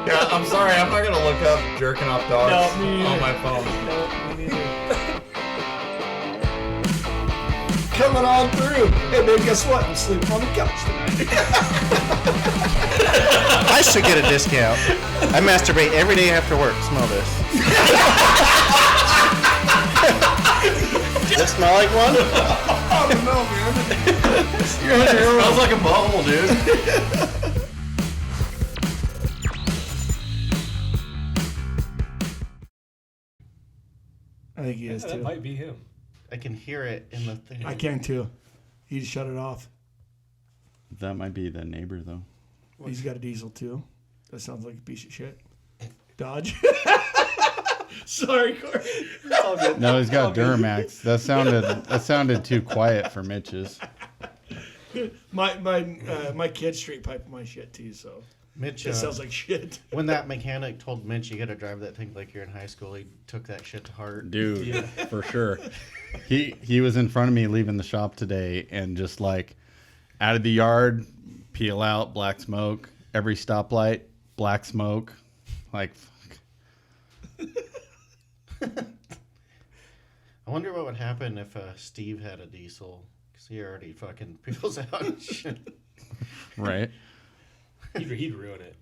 Yeah, I'm sorry. I'm not gonna look up jerking off dogs on my phone. No, me neither. Coming on through. Hey, babe, guess what? I'm sleeping on the couch tonight. I should get a discount. I masturbate every day after work. Smell this. Does it smell like one? I don't know, man. It smells like a bubble, dude. I think he is, That too. might be him. I can hear it in the thing. I can, too. He just shut it off. That might be the neighbor, though. He's got a diesel, too. That sounds like a piece of shit. Dodge. Sorry, Corey. No, he's got Duramax. That sounded too quiet for Mitch's. My kids straight pipe my shit, too, so... Mitch, It sounds like shit. when that mechanic told Mitch you got to drive that thing like you're in high school, he took that shit to heart. Dude, for sure. He was in front of me leaving the shop today and just like out of the yard, peel out, black smoke, every stoplight, black smoke. Like, fuck. I wonder what would happen if Steve had a diesel, because he already fucking peels out and shit. Right? He'd ruin it.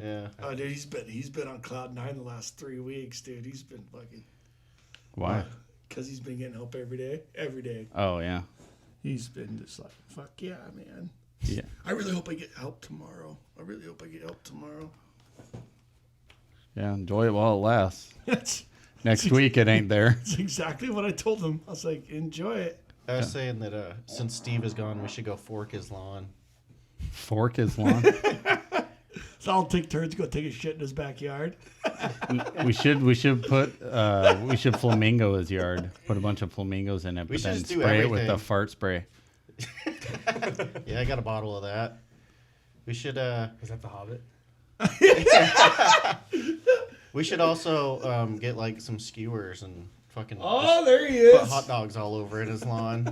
Yeah. Oh, dude, he's been on cloud 9 the last 3 weeks, dude. He's been fucking... Why? Because he's been getting help every day. Every day. Oh, yeah. He's been just like, fuck yeah, man. Yeah. I really hope I get help tomorrow. Yeah, enjoy it while it lasts. That's Next week it ain't there. exactly what I told him. I was like, enjoy it. I was saying that since Steve is gone, we should go fork his lawn. Fork his lawn. So I'll take turns, go take a shit in his backyard. We should put we should flamingo his yard. Put a bunch of flamingos in it, We but should then just do spray it with the everything. fart spray. Yeah, I got a bottle of that. We should Is that the Hobbit? we should also get like some skewers and fucking Oh, there he put is. hot dogs all over in his lawn.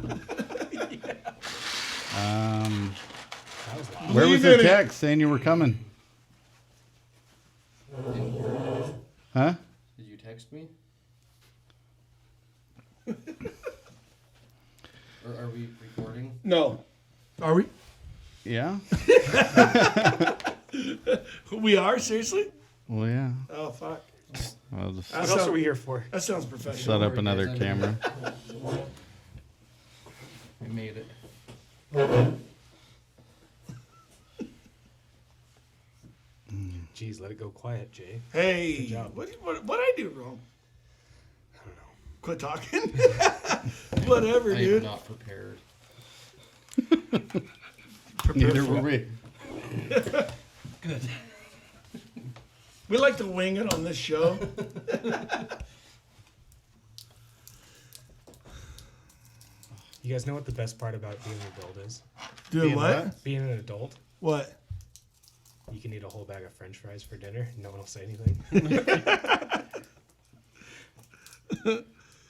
That was loud. Where was Leave the it. text saying you were coming? Huh? Did you text me? Or are we recording? No. Are we? Yeah. We are? Seriously? Well, yeah. Oh, fuck. I'll just That What else sound- are we here for? That sounds professional. set up another camera. I made it. Jeez, let it go quiet, Jay. Hey, Good job. what I do wrong? I don't know. Quit talking. Whatever, I am dude. not prepared. Neither were we. Good. We like to wing it on this show. You guys know what the best part about being an adult is? Doing Being what? what? Being an adult, What? you can eat a whole bag of French fries for dinner. No one will say anything.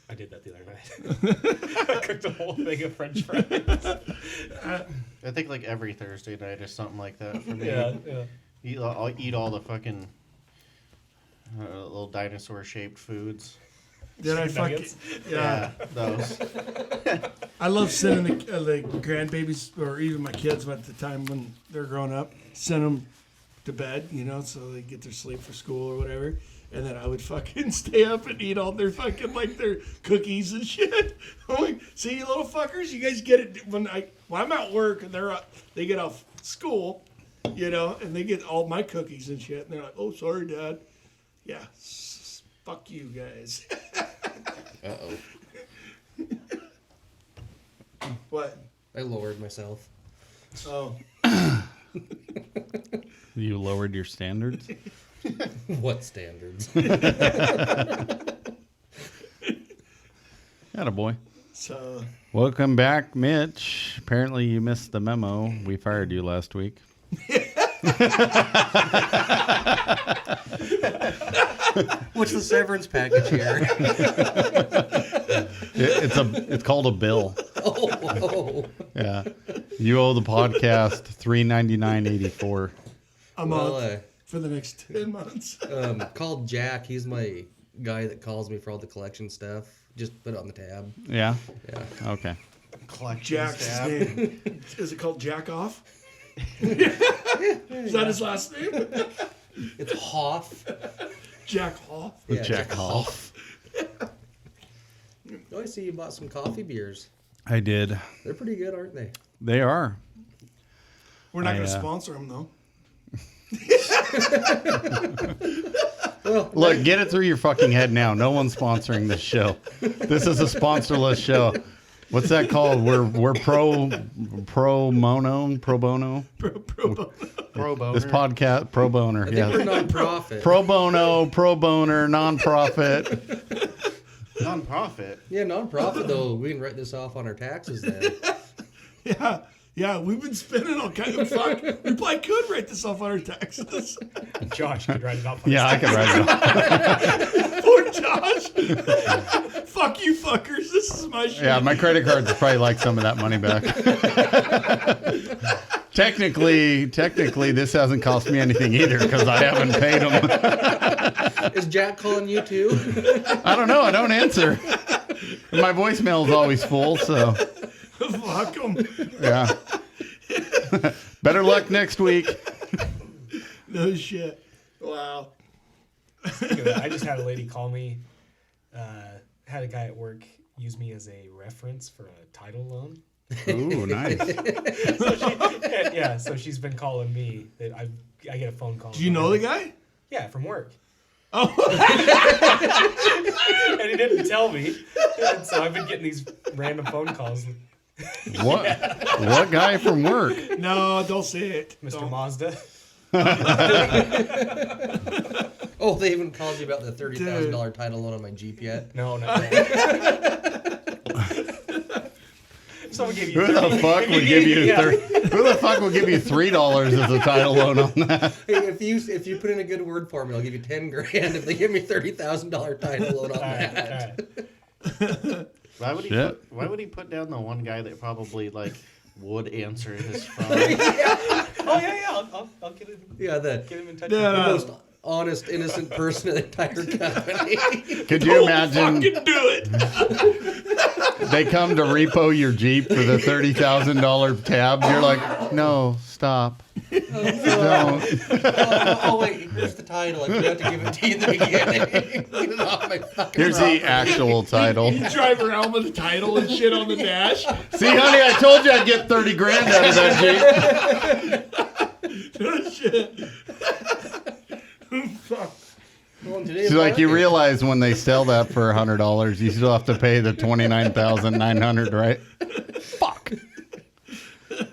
I did that the other night. I cooked a whole thing of French fries. I think like every Thursday night or something like that for me. Yeah. I'll eat all the fucking little dinosaur-shaped foods. Did I fucking? Nuggets? Yeah. Those. I love sending the grandbabies or even my kids at the time when they're growing up, send them to bed, so they get their sleep for school or whatever. And then I would fucking stay up and eat all their fucking like their cookies and shit. I'm like, see, you little fuckers, you guys get it when I'm at work and they get off school, and they get all my cookies and shit. And they're like, oh, sorry, Dad. Yeah, fuck you guys. Uh-oh. What? I lowered myself. Oh. You lowered your standards? What standards? Attaboy. So. Welcome back, Mitch. Apparently you missed the memo. We fired you last week. What's the severance package here? It's called a bill. Oh. Yeah. You owe the podcast $399.84. A month. Well, for the next 10 months. Called Jack. He's my guy that calls me for all the collection stuff. Just put it on the tab. Yeah. Yeah. Okay. Collection Jack's his stab. name. Is it called Jack Off? Is that his last name? It's Hoff. Jack Off. Yeah, Jack Hoff. Oh, I see you bought some coffee beers. I did. They're pretty good, aren't they? They are. We're not I, going to sponsor him, though. Well, Look, get it through your fucking head now. No one's sponsoring this show. This is a sponsorless show. What's that called? We're pro bono. Pro bono. Pro boner. This podcast pro boner. I think we're Yeah. non-profit. Pro bono, pro boner, non-profit. Non-profit. Yeah, non-profit though. We can write this off on our taxes then. Yeah, we've been spending all kinds of fuck. We probably could write this off on our taxes. Josh could write it off. On Yeah, I his could write it off. Poor Josh. Fuck you fuckers. This is my shit. Yeah, my credit cards would probably like some of that money back. Technically, this hasn't cost me anything either because I haven't paid them. Is Jack calling you too? I don't know. I don't answer. My voicemail is always full, so Fuck them. yeah. Better luck next week. No shit. Wow. I just had a lady call me. Had a guy at work use me as a reference for a title loan. Ooh, nice. So she's been calling me. That I get a phone call. Do you know the guy? Yeah, from work. Oh. And he didn't tell me. And so I've been getting these random phone calls. What? What guy from work? No, don't say it. Mr. Don't. Mazda. Oh, they haven't called you about the $30,000 title loan on my Jeep yet? No, not yet. Someone gave you Who the fuck would give you Yeah. Who the fuck would give you $3 as a title loan on that? Hey, if you put in a good word for me, I'll give you $10,000 if they give me $30,000 title loan on All right, that. all right. Why would he put down the one guy that probably like would answer his phone? Oh yeah. I'll get him. Yeah, Get him in touch. No, the no. most honest, innocent person in the entire company. Could you imagine Fucking do it. they come to repo your Jeep for the $30,000 tab? You're like, no, stop. Don't. Oh, wait, here's the title. I forgot to give it to you in the beginning. Get it off my fucking Here's the property. actual title. You drive around with the title and shit on the dash. See, honey, I told you I'd get 30 grand out of that Jeep. No shit. Fuck. Well, in today's So, like, you market- realize when they sell that for $100, you still have to pay the $29,900, right? Fuck. Is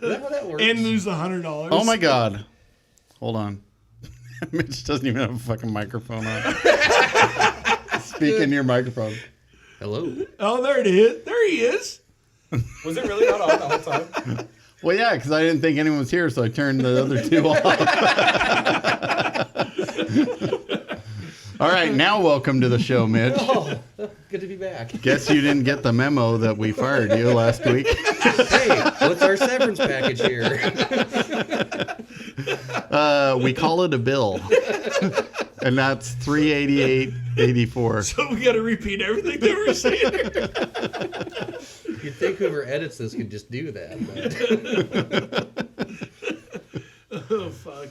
that how that works? And lose $100. Oh my God. Hold on. Mitch doesn't even have a fucking microphone on. Speak in your microphone. Hello. Oh, there it is. There he is. Was it really not on the whole time? Well, yeah, because I didn't think anyone was here, so I turned the other two off. All right, now welcome to the show, Mitch. Oh, good to be back. Guess you didn't get the memo that we fired you last week. Hey, what's our severance package here? We call it a bill, and that's $388.84. So we got to repeat everything they were saying. You'd think whoever edits this could just do that. But... Oh, fuck.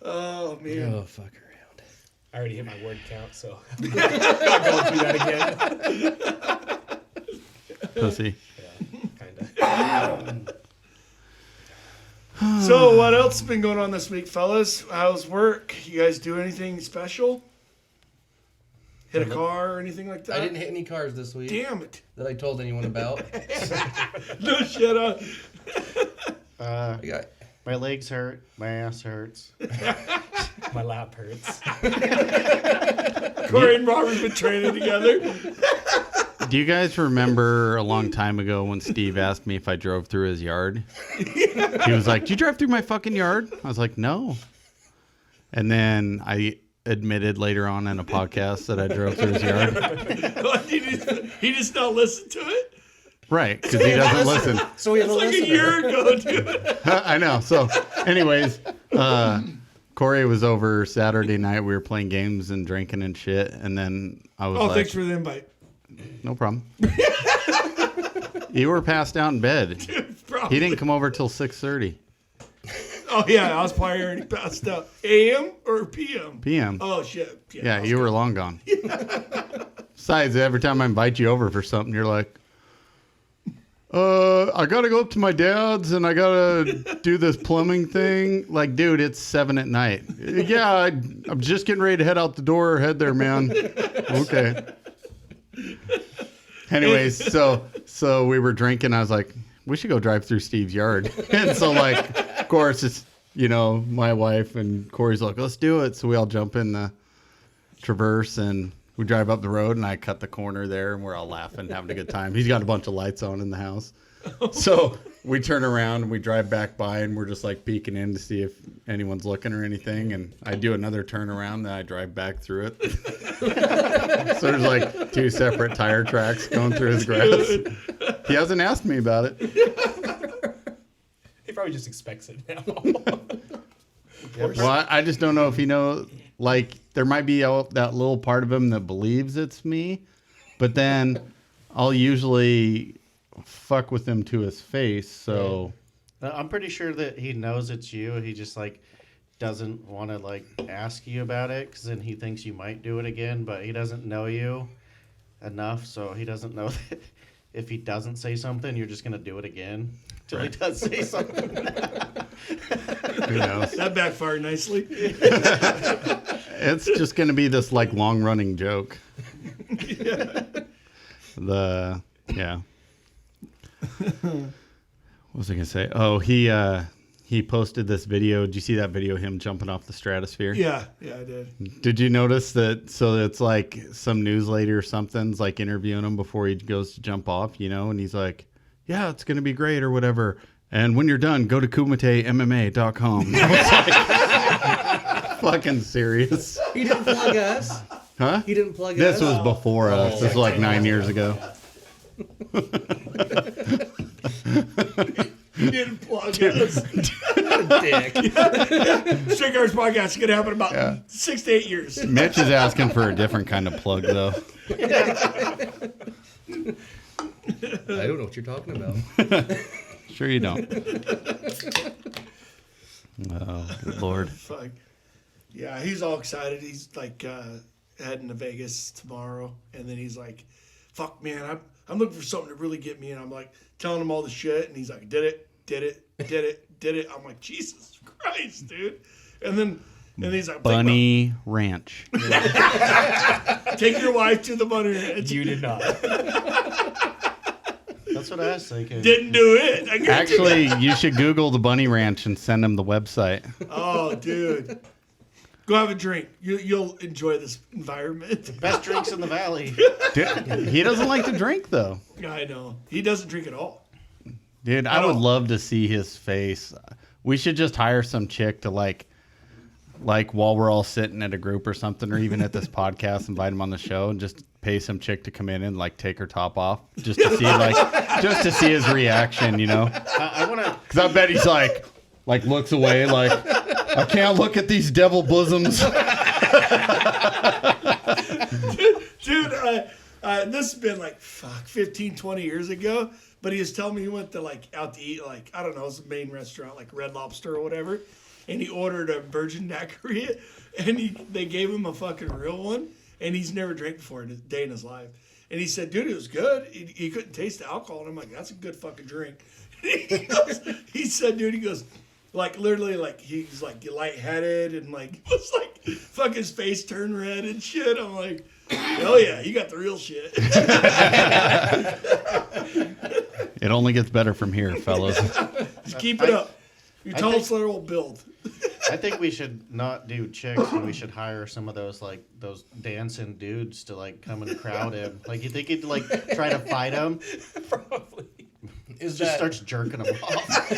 Oh, man. Oh, fuck around. I already hit my word count, so I'm not going through that again. Pussy. Yeah, kind of. So, what else has been going on this week, fellas? How's work? You guys do anything special? Hit a car or anything like that? I didn't hit any cars this week Damn it. that I told anyone about. No shit. Uh, I got my legs hurt. My ass hurts. My lap hurts. Corey and Robert have been training together. Do you guys remember a long time ago when Steve asked me if I drove through his yard? He was like, "Do you drive through my fucking yard?" I was like, "No." And then I admitted later on in a podcast that I drove through his yard. He just not listened to it? Right, because he doesn't listen. so we have It's a like a listener. year ago, dude. I know. So, anyways, Corey was over Saturday night. We were playing games and drinking and shit. And then I was like, thanks for the invite. no problem. You were passed out in bed. Probably. He didn't come over till 6:30 Oh, yeah. I was probably already passed out. AM or PM? p.m. Oh, shit. Yeah, you were long gone. Besides, every time I invite you over for something, you're like, I got to go up to my dad's and I got to do this plumbing thing. Like, dude, it's 7 at night. Yeah, I'm just getting ready to head out the door. Head there, man. Okay. Anyways, so we were drinking. I was like, we should go drive through Steve's yard. And so, like, of course, it's, my wife and Corey's like, let's do it. So we all jump in the Traverse and we drive up the road and I cut the corner there and we're all laughing, having a good time. He's got a bunch of lights on in the house. So we turn around and we drive back by and we're just like peeking in to see if anyone's looking or anything. And I do another turnaround, then I drive back through it. So there's like 2 separate tire tracks going through his grass. He hasn't asked me about it. He probably just expects it now. Well, I just don't know if he knows. Like, there might be that little part of him that believes it's me, but then I'll usually fuck with him to his face. So I'm pretty sure that he knows it's you. He just like doesn't want to like ask you about it because then he thinks you might do it again, but he doesn't know you enough, so he doesn't know that if he doesn't say something, you're just gonna do it again till he does say something. who knows? That backfired nicely. It's just going to be this like long running joke. Yeah. Yeah. What was I going to say? Oh, he posted this video. Did you see that video of him jumping off the stratosphere? Yeah, I did. Did you notice that? So it's like some news lady or something's like interviewing him before he goes to jump off, and he's like, yeah, it's going to be great or whatever. And when you're done, go to kumitemma.com. I was like, fucking serious. He didn't plug us. Huh? He didn't plug This us. was before us. This was like 9 years ago. You didn't plug us. Dick. Straight Cars Podcast is going to happen in about 6 to 8 years. Mitch is asking for a different kind of plug, though. I don't know what you're talking about. Sure you don't. Oh, good Lord. Fuck. Yeah, he's all excited. He's like heading to Vegas tomorrow, and then he's like, "Fuck, man, I'm looking for something to really get me." And I'm like telling him all the shit, and he's like, "Did it." I'm like, Jesus Christ, dude. And then he's like, Bunny Ranch. Take your wife to the Bunny Ranch. You did not. That's what I was thinking. Didn't do it. I guarantee Actually, you should Google the Bunny Ranch and send him the website. Oh, dude. Go have a drink. You'll enjoy this environment. Best drinks in the valley. Dude, he doesn't like to drink, though. I know. He doesn't drink at all. Dude, I would love to see his face. We should just hire some chick to like while we're all sitting at a group or something, or even at this podcast, invite him on the show and just pay some chick to come in and like take her top off just to see his reaction, I want to. Because I bet he's like looks away like, I can't look at these devil bosoms. Dude, this has been like 15, 20 years ago. But he was telling me he went to out to eat, I don't know, it's a main restaurant like Red Lobster or whatever. And he ordered a virgin daiquiri, and they gave him a fucking real one, and he's never drank before in a day in his life. And he said, dude, it was good. He couldn't taste the alcohol. And I'm like, that's a good fucking drink. He said, dude, he goes, literally, he's lightheaded and was fuck his face turned red and shit. I'm like, hell yeah, you got the real shit. It only gets better from here, fellas. Just keep it up. Your tall, slow will build. I think we should not do chicks, and we should hire some of those those dancing dudes to come and crowd him. You think he'd try to fight him? Probably. Just starts jerking him off.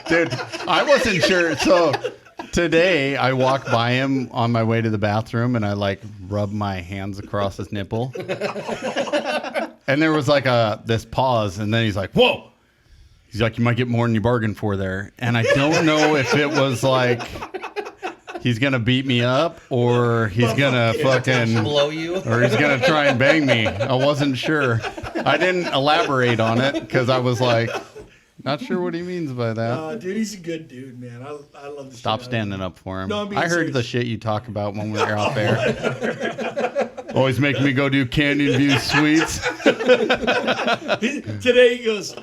Dude, I wasn't sure. So today I walked by him on my way to the bathroom and I rubbed my hands across his nipple. And there was this pause, and then he's like, whoa. He's like, you might get more than you bargained for there. And I don't know if it was like he's going to beat me up or he's going to fucking Blow you. or he's going to try and bang me. I wasn't sure. I didn't elaborate on it because I was like, not sure what he means by that. Dude, he's a good dude, man. I love the Stop shit standing up for him. No, I'm being I heard serious. the shit you talk about when we were out there. Always making me go do Canyon View Suites. Today he goes,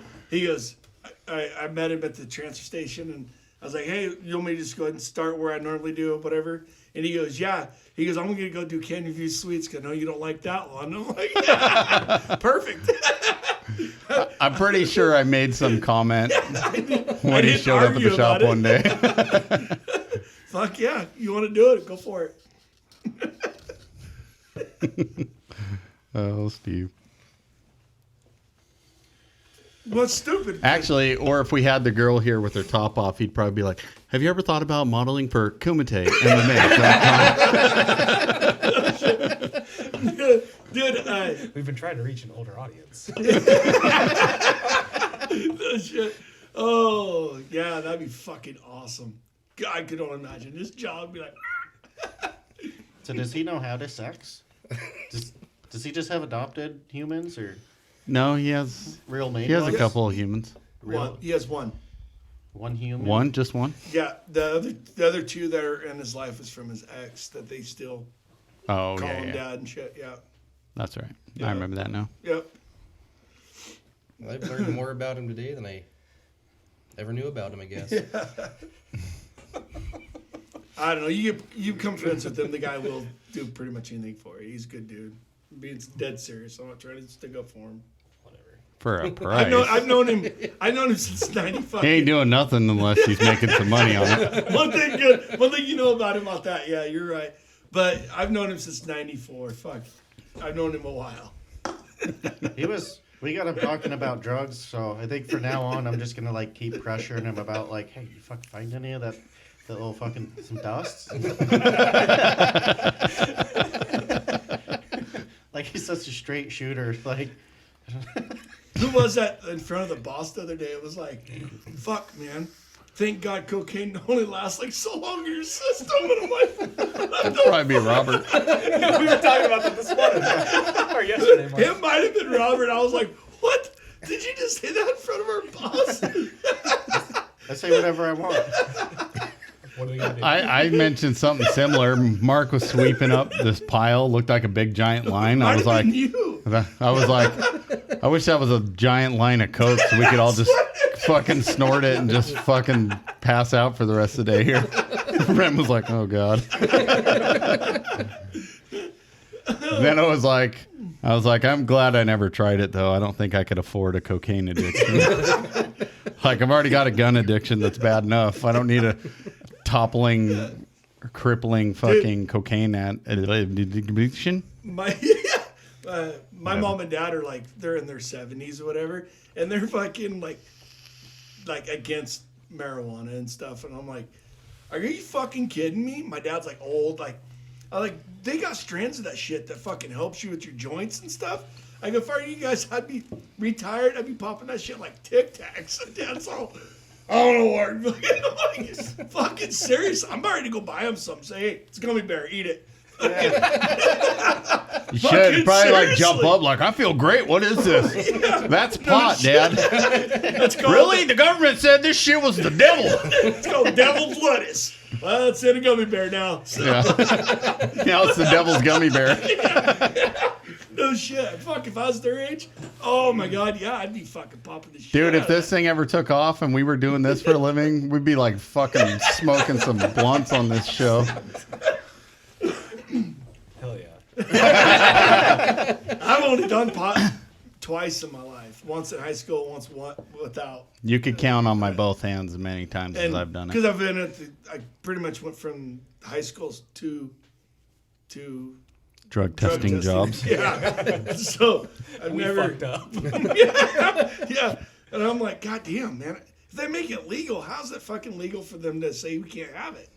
I met him at the transfer station and I was like, hey, you want me to just go ahead and start where I normally do or whatever? And he goes, yeah. He goes, I'm going to go do Canyon View Suites because I know you don't like that one. I'm like, perfect. I'm pretty sure I made some comment when he didn't showed up at argue the shop about it. one day. Fuck yeah. You want to do it? Go for it. Oh, Steve. What's stupid? Actually, or if we had the girl here with her top off, he'd probably be like, have you ever thought about modeling for Kumite MMA? Dude, We've been trying to reach an older audience. shit. Oh, yeah, that'd be fucking awesome. I could only imagine this job be like, So does he know how to sex? Does he just have adopted humans or No, he has real made he has a ones? couple of humans. one. He has one. One human? One, just one. Yeah, the other two that are in his life is from his ex that they still Oh, call yeah, him yeah. dad and shit. Yeah. That's right. Yeah. I remember that now. Yep. I've learned more about him today than I ever knew about him, I guess. I don't know. You become friends with him, the guy will do pretty much anything for you. He's a good dude. Being dead serious. I'm not trying to stick up for him. Whatever. For a price. I've known him since 95. He ain't doing nothing unless he's making some money on it. One thing good. One thing you know about him about that. Yeah, you're right. But I've known him since 94. Fuck. I've known him a while. We got him talking about drugs, so I think for now on I'm just gonna like keep pressuring him about like, hey, you fucking find any of that little fucking some dust? Like he's such a straight shooter. Like Who was that in front of the boss the other day? It was like, fuck, man. Thank God cocaine only lasts like so long in your system. And I'm like, That'd probably be Robert. We were talking about that this morning. Or yesterday, Mark. it might have been Robert. I was like, what? Did you just say that in front of our boss? I say whatever I want. What are we going to do? I mentioned something similar. Mark was sweeping up this pile, looked like a big giant line. I Might was have like, been you. I wish that was a giant line of coke so we could all just fucking snort it and just fucking pass out for the rest of the day here. Brent was like, oh God. Then I was like, I'm glad I never tried it though. I don't think I could afford a cocaine addiction. Like I've already got a gun addiction that's bad enough. I don't need a toppling, crippling fucking cocaine addiction. My mom and dad are like, they're in their 70s or whatever, and they're fucking like against marijuana and stuff. And I'm like, are you fucking kidding me? My dad's like old, they got strands of that shit that fucking helps you with your joints and stuff. I go, if I were you guys, I'd be retired. I'd be popping that shit like Tic Tacs. And dad's all, I don't know where. I'm like, fucking serious. I'm ready to go buy him some. Say, hey, it's a gummy bear. Eat it. You should probably like jump seriously. up like, I feel great. What is this? That's pot, Dad. Let's go. Really? The government said this shit was the devil. It's called devil's lettuce. Well, it's in a gummy bear now. So, Yeah. Now it's the devil's gummy bear. no shit. Fuck, if I was their age, oh my God, yeah, I'd be fucking popping the shit. Dude, out if of this thing ever took off and we were doing this for a living, we'd be like fucking smoking some blunts on this show. Hell yeah. I've only done pot twice in my life. Once in high school, once without. You could count on my both hands as many times as I've done Because it. I've been I pretty much went from high schools to Drug drug testing jobs. Yeah. So I've We never. fucked up. Yeah. And I'm like, God damn, man. If they make it legal, how's it fucking legal for them to say we can't have it?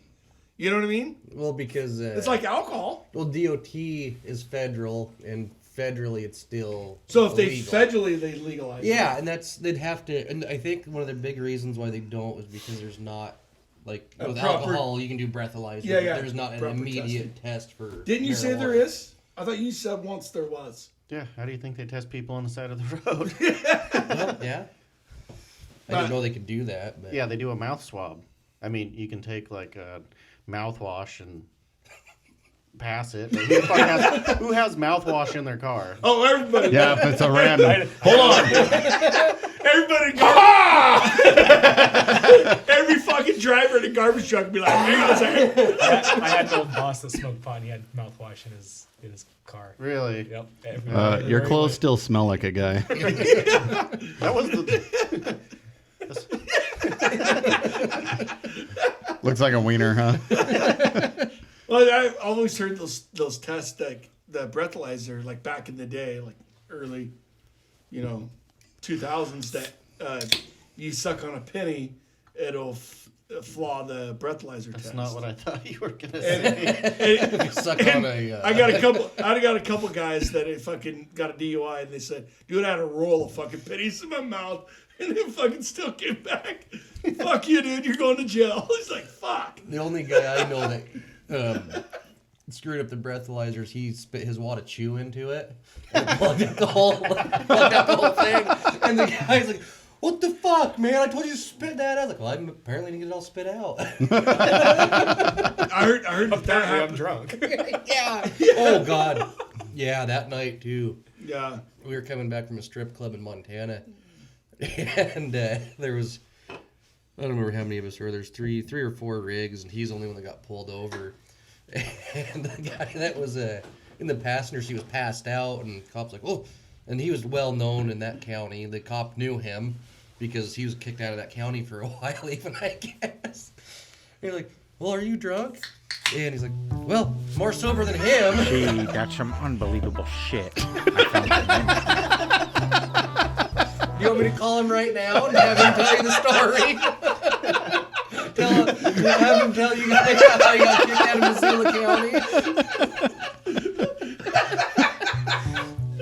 You know what I mean? Well, because It's like alcohol. well, DOT is federal, and federally it's still So if they illegal. federally they legalize Yeah, it. and they'd have to, and I think one of the big reasons why they don't is because there's not, like, A with proper- alcohol, you can do breathalyzer, Yeah, but yeah, there's not an proper immediate test for Didn't you say there marijuana. is? I thought you said once there was. Yeah, how do you think they test people on the side of the road? Well, yeah. I didn't know they could do that, but Yeah, they do a mouth swab. I mean, you can take like a mouthwash and pass it. But who has mouthwash in their car? Oh, everybody. Yeah, if it's a random. Hold on. Everybody every fucking driver in a garbage truck would be like, hang on a second. I had an old boss that smoked pot and he had mouthwash in his car. Really? Yep. Your clothes still smell like a guy. That was the. Looks like a wiener, huh? Well, I always heard those tests, like the breathalyzer, like back in the day, like early, 2000s, that you suck on a penny, it'll flaw the breathalyzer test. That's not what I thought you were gonna And- say. and- suck and on a. I got a couple guys that fucking got a DUI, and they said, "Dude, I had a roll of fucking pennies in my mouth, and it fucking still came back. Fuck you, dude. You're going to jail." He's like, "Fuck." The only guy I know that screwed up the breathalyzers, he spit his wad of chew into it and plugged out the whole thing. And the guy's like, "What the fuck, man? I told you to spit that out." I was like, "Well, I apparently didn't get it all spit out." I heard that Apparently I'm happened. drunk. Yeah. Oh, God. Yeah, that night, too. Yeah. We were coming back from a strip club in Montana. And there was, I don't remember how many of us were. There's three or four rigs, and he's the only one that got pulled over. And the guy that was in the passenger seat was passed out, and the cop's like, "Oh," and he was well known in that county. The cop knew him because he was kicked out of that county for a while, even, I guess. And you're like, "Well, are you drunk?" And he's like, "Well, more sober than him." Gee, that's some unbelievable shit. You want me to call him right now and have him tell you the story? Have him tell you guys how he got kicked out of Missoula County.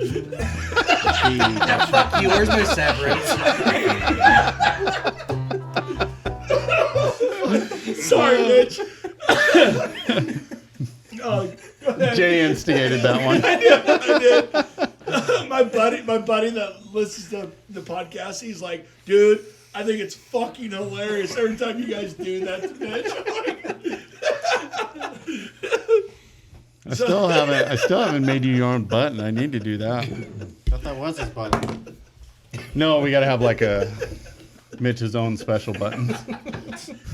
Gee, that's Fuck you, where's my severance? Sorry, Mitch. Oh, go ahead. Jay instigated that one. I did. My buddy that listens to the podcast, he's like, "Dude, I think it's fucking hilarious every time you guys do that to Mitch." I still haven't made you your own button. I need to do that. I thought that was his button. No, we gotta have like a Mitch's own special button.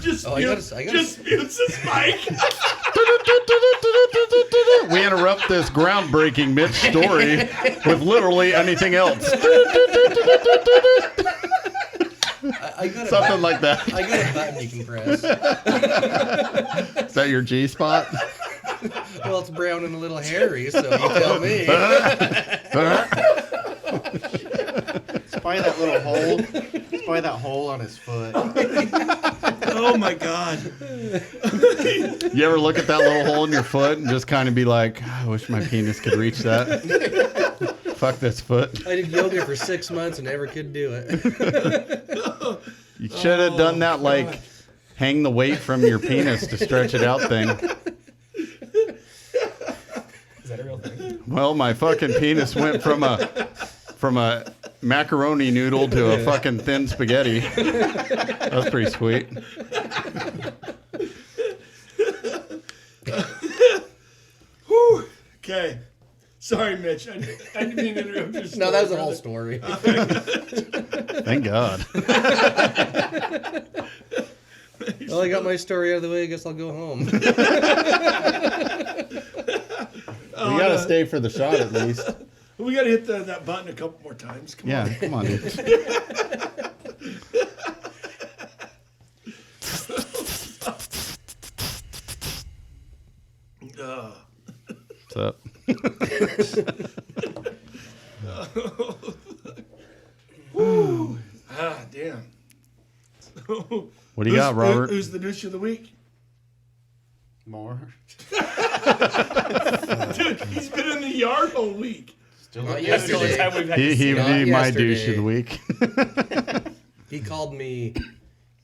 Just I mutes his mic. We interrupt this groundbreaking Mitch story with literally anything else. I got Something like that. I got a button you can press. Is that your G spot? Well, it's brown and a little hairy, so you tell me. It's probably that little hole. It's probably that hole on his foot. Oh my god. You ever look at that little hole in your foot and just kind of be like, I wish my penis could reach that? Fuck this foot. I did yoga for 6 months and never could do it. You should have done that, like, hang the weight from your penis to stretch it out thing. Is that a real thing? Well, my fucking penis went from a macaroni noodle to a fucking thin spaghetti. That's pretty sweet. Whew. Okay. Sorry, Mitch. I didn't mean to interrupt your story. No, that was the whole story. Thank God. Well, I got my story out of the way. I guess I'll go home. We gotta stay for the shot at least. We gotta hit that button a couple more times. Come Yeah, on. come on, dude. What's up? Ah, damn. What do you got, Robert? Who's the douche of the week? More. Dude, he's been in the yard all week. Still Not That's the only yesterday. time we've had He to see Not be my yesterday. douche of the week. He called me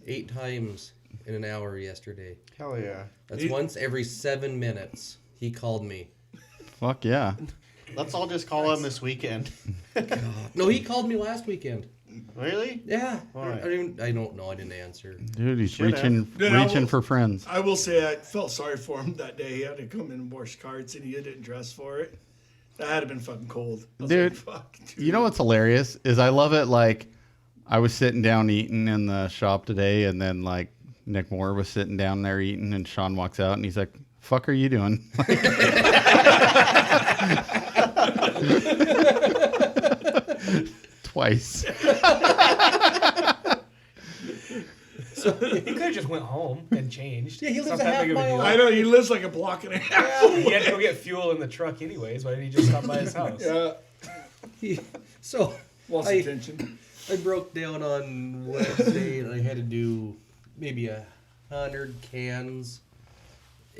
8 times in an hour yesterday. Hell yeah. That's once every 7 minutes. He called me. Fuck yeah. Let's all just call him this weekend. No, he called me last weekend. Really? Yeah. Why? I don't know. I didn't answer. Dude, he's Should reaching Dude, I reaching will- for friends. I will say I felt sorry for him that day. He had to come in and wash carts, and he didn't dress for it. That had to been fucking cold. I was Dude, like, fuck, dude. You know what's hilarious is I love it. Like, I was sitting down eating in the shop today, and then like Nick Moore was sitting down there eating, and Sean walks out, and he's like, "Fuck, are you doing?" Twice. So he could have just went home and changed. Yeah, he lives It's a not that half big of a mile deal. I know he lives like a block and a half. He had to go get fuel in the truck anyways. Why didn't he just stop by his house? Yeah, So wants I- attention. I broke down on Wednesday and I had to do maybe 100 cans.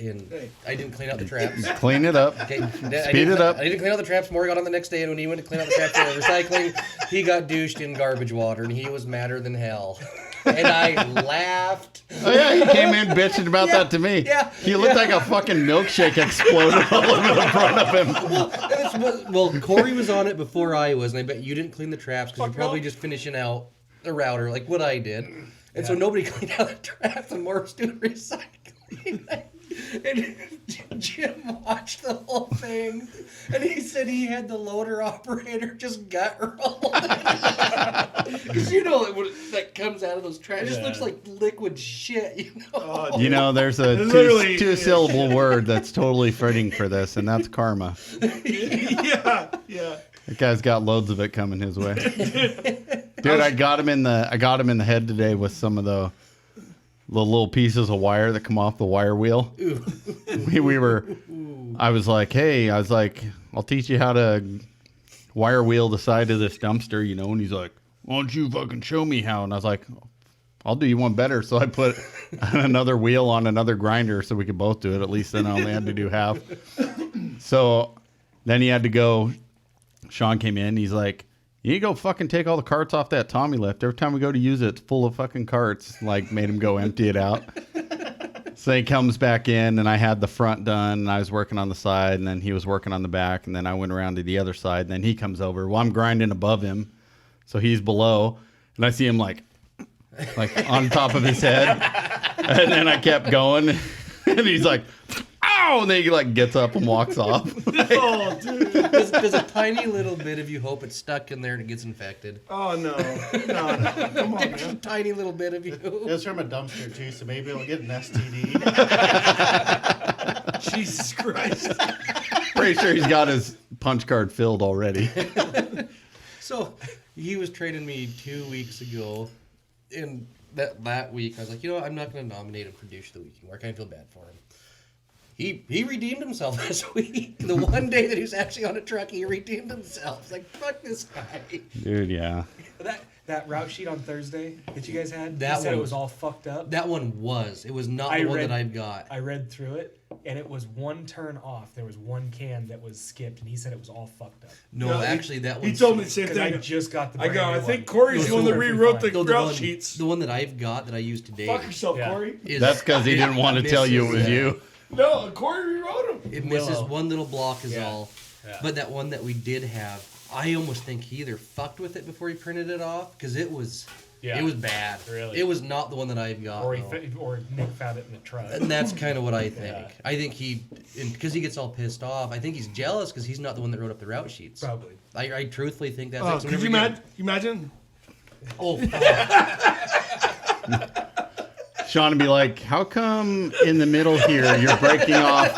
And Hey. I didn't clean out the traps. Clean it up. Okay, Speed it up. I didn't clean out the traps. Maury got on the next day, and when he went to clean out the traps for recycling, he got douched in garbage water, and he was madder than hell. And I laughed. Oh yeah, he came in bitching about Yeah, that to me. yeah, He looked like a fucking milkshake exploded all over the front of him. Well, Corey was on it before I was, and I bet you didn't clean the traps because you're Fuck probably no. just finishing out the router like what I did. And so nobody cleaned out the traps, and Maury was doing recycling. And Jim watched the whole thing, and he said he had the loader operator just gut roll. Because you know what that comes out of those traps. It just looks like liquid shit, you know? Oh, You know, there's a Literally, two syllable word that's totally fitting for this, and that's karma. yeah. That guy's got loads of it coming his way. Dude, I got him in the head today with some of the little pieces of wire that come off the wire wheel. I was like, I'll teach you how to wire wheel the side of this dumpster, you know, and he's like, why don't you fucking show me how? And I was like, I'll do you one better. So I put another wheel on another grinder so we could both do it. At least then I only had to do half. So then he had to go. Sean came in. He's like, you need to go fucking take all the carts off that Tommy lift. Every time we go to use it, it's full of fucking carts. Like, made him go empty it out. So he comes back in, and I had the front done, and I was working on the side, and then he was working on the back, and then I went around to the other side, and then he comes over. Well, I'm grinding above him, so he's below, and I see him like on top of his head, and then I kept going, and he's like, ow, and then he like gets up and walks off. Oh, dude. There's a tiny little bit of you hope it's stuck in there and it gets infected. Oh, no. No. Come on, man. Tiny little bit of you. It was from a dumpster too, so maybe it'll get an STD. Jesus Christ. Pretty sure he's got his punch card filled already. So he was training me 2 weeks ago, and that week I was like, you know what, I'm not going to nominate him for douche of the week anymore. I kind of feel bad for him. He redeemed himself this week. The one day that he was actually on a truck, he redeemed himself. It's like, fuck this guy. Dude, yeah. That route sheet on Thursday that you guys had, That you said one- it was all fucked up. That one was. It was not I the one read- that I've got. I read through it, and it was one turn off. There was one can that was skipped, and he said it was all fucked up. No, No, actually, that one. He told me the same Because I thing. just got the I brand go, new I think one. Corey's It the was one that perfectly rewrote fine. the route sheets. The one that I've got that I use today. Fuck yourself, Yeah. Corey. That's because he didn't want to tell you it was you. No, Corey rewrote them. It misses Willow. one little block is Yeah. all. Yeah. But that one that we did have, I almost think he either fucked with it before he printed it off because it was bad. Really? It was not the one that I've got. Or, no. or Nick found it in the truck. And that's kind of what I think. Yeah. I think because he gets all pissed off, I think he's jealous because he's not the one that wrote up the route sheets. Probably. I truthfully think that's Oh, it. So could you whenever imagine? Oh, fuck. Sean would be like, how come in the middle here you're breaking off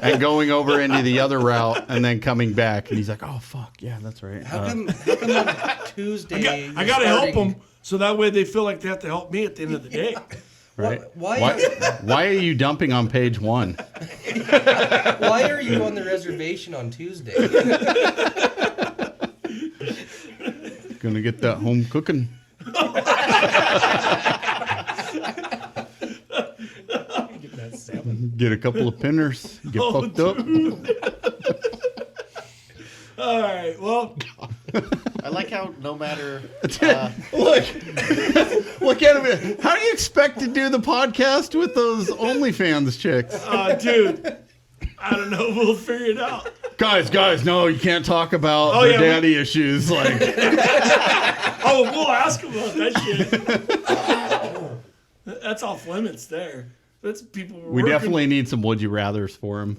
and going over into the other route and then coming back? And he's like, oh, fuck. Yeah, that's right. How come on Tuesday? I got to help them so that way they feel like they have to help me at the end of the day. Right? Why? Why are you dumping on page 1? Why are you on the reservation on Tuesday? Gonna get that home cooking. Get that salmon. Get a couple of pinners. Get Oh, fucked up. All right. Well, I like how no matter. Look at him. How do you expect to do the podcast with those OnlyFans chicks? dude, I don't know. We'll figure it out. Guys, no, you can't talk about the daddy issues. Like, Oh, we'll ask him about that shit. That's off limits there. That's people. we definitely need some would you rather's for him.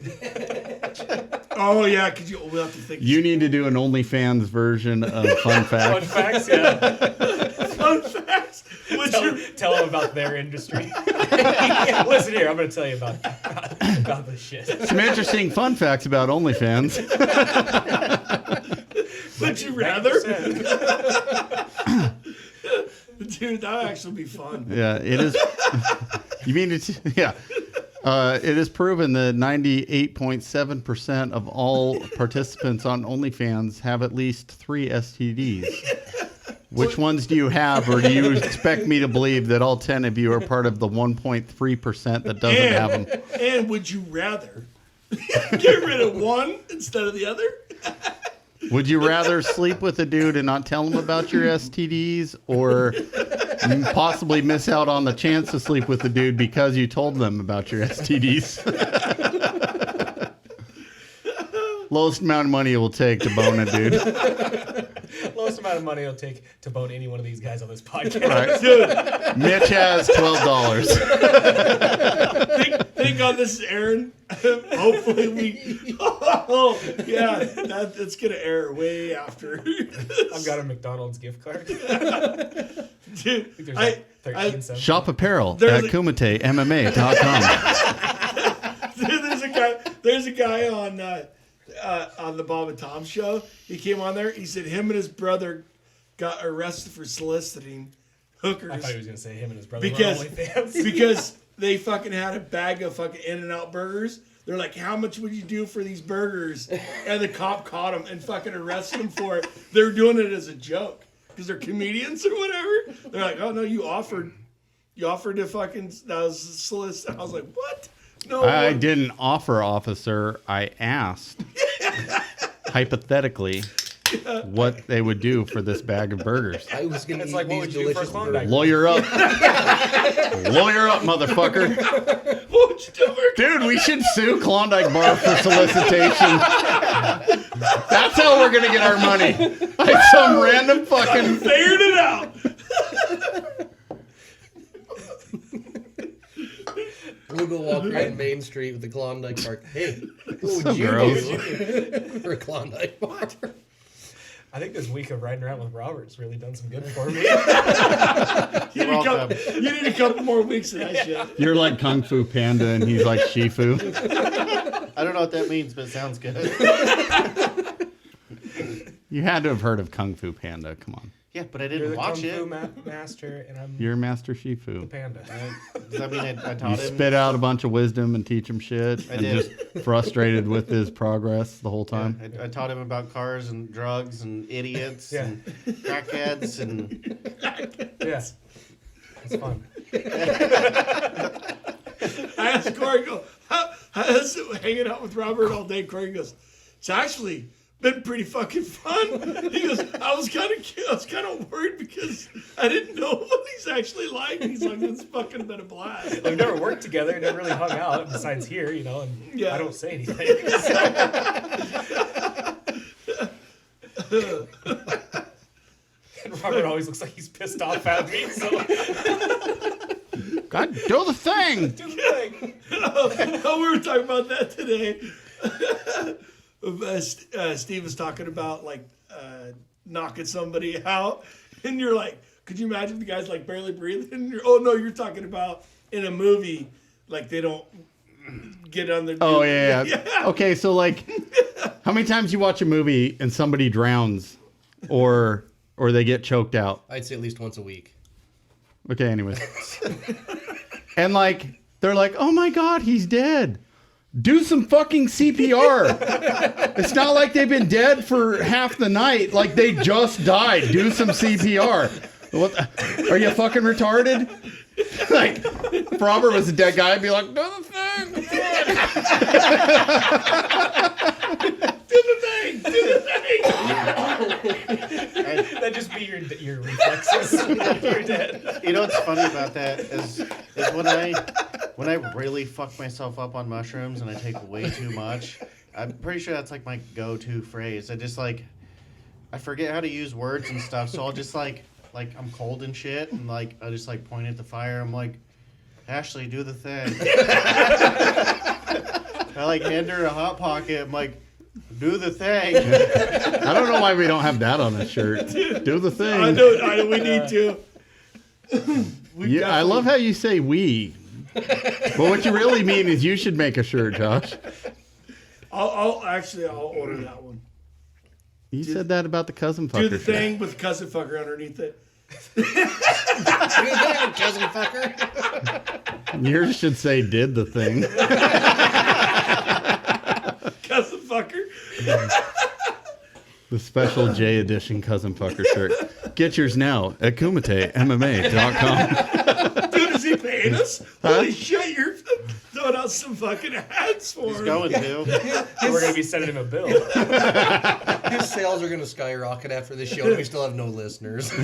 Oh yeah, because we'll have to think. You need to do an OnlyFans version of Fun Fun Facts. facts, yeah. fun facts. Tell them about their industry. Listen here, I'm going to tell you about this shit. Some interesting fun facts about OnlyFans. Would you rather? Dude, that would actually be fun. Yeah, it is. You mean it's yeah. It is proven that 98.7% of all participants on OnlyFans have at least 3 STDs. Which ones do you have, or do you expect me to believe that all 10 of you are part of the 1.3% that doesn't have them? And would you rather get rid of one instead of the other? Would you rather sleep with a dude and not tell him about your STDs, or possibly miss out on the chance to sleep with a dude because you told them about your STDs? Lowest amount of money it will take to bone a dude. Lowest amount of money it'll take to bone any one of these guys on this podcast. Right. Dude, Mitch has $12. thank God this is Aaron. Hopefully we. Oh, yeah, it's going to air way after. I've got a McDonald's gift card. Dude, There's like 13 cents. Shop apparel There's at a- kumitemmma.com. Dude, there's a guy on the Bob and Tom show. He came on there. He said him and his brother got arrested for soliciting hookers. I thought he was going to say him and his brother because were OnlyFans. because they fucking had a bag of fucking In-N-Out burgers. They're like, how much would you do for these burgers? And the cop caught them and fucking arrested them for it. They were doing it as a joke because they're comedians or whatever. They're like, oh no, you offered to fucking, that was solicit. I was like, what? No. I didn't offer, officer. I asked, hypothetically, what they would do for this bag of burgers. I was gonna It's eat like, what these would you do for a delicious Klondike? burgers. Lawyer up. Lawyer up, motherfucker. What would you do? Dude, we should sue Klondike Bar for solicitation. That's how we're going to get our money. Like some random fucking... Figured it out. We'll go walk around Main Street with the Klondike bar. Hey, what would So you gross. do for a Klondike bar? I think this week of riding around with Robert's really done some good for me. You need a couple more weeks of that shit. You're like Kung Fu Panda and he's like Shifu. I don't know what that means, but it sounds good. You had to have heard of Kung Fu Panda. Come on. Yeah, but I You're didn't the watch Kung it. Fu master, and I'm You're Master the Shifu. panda. Does that mean I You taught him? spit out a bunch of wisdom and teach him shit I and did. just frustrated with his progress the whole time. I taught him about cars and drugs and idiots Yeah. and crackheads and Yes. It's fun. I asked Corey, I go, how's it hanging out with Robert all day? Corey goes, it's actually been pretty fucking fun. He goes, I was kind of worried because I didn't know what he's actually like. He's like, it's fucking been a blast. We've never worked together, never really hung out, besides here, you know, and Yeah. I don't say anything. And Robert always looks like he's pissed off at me, so God, do the thing. do the thing. Oh, we were talking about that today. Steve was talking about like knocking somebody out, and you're like, could you imagine the guy's like barely breathing? And you're talking about in a movie, like they don't get on their. Oh, yeah. Okay, so like, how many times you watch a movie and somebody drowns or they get choked out? I'd say at least once a week. Okay, anyways. And like, they're like, oh my God, he's dead. Do some fucking CPR. It's not like they've been dead for half the night. Like they just died. Do some CPR. What the, are you fucking retarded? Like, if Robert was a dead guy, I'd be like, do the thing. Come on. Do the thing. what's funny about that is when I really fuck myself up on mushrooms and I take way too much. I'm pretty sure that's like my go-to phrase. I just like I forget how to use words and stuff, so I'll just like I'm cold and shit, and like I just like point at the fire. I'm like, Ashley, do the thing. I like hand her a hot pocket. I'm like, do the thing. I don't know why we don't have that on a shirt. Do the thing. I know we need to. Yeah, I love how you say we. But what you really mean is you should make a shirt, Josh. I'll order that one. You said that about the cousin fucker. Do the shirt. thing with cousin fucker underneath it. Cousin fucker. Yours should say did the thing. Cousin fucker. The special J edition cousin fucker shirt. Get yours now at kumitemma.com. Dude, is he paying us? Holy shit, you're throwing out some fucking ads for He's him. going to. We're gonna be sending him a bill. His sales are going to skyrocket after this show, and we still have no listeners. Put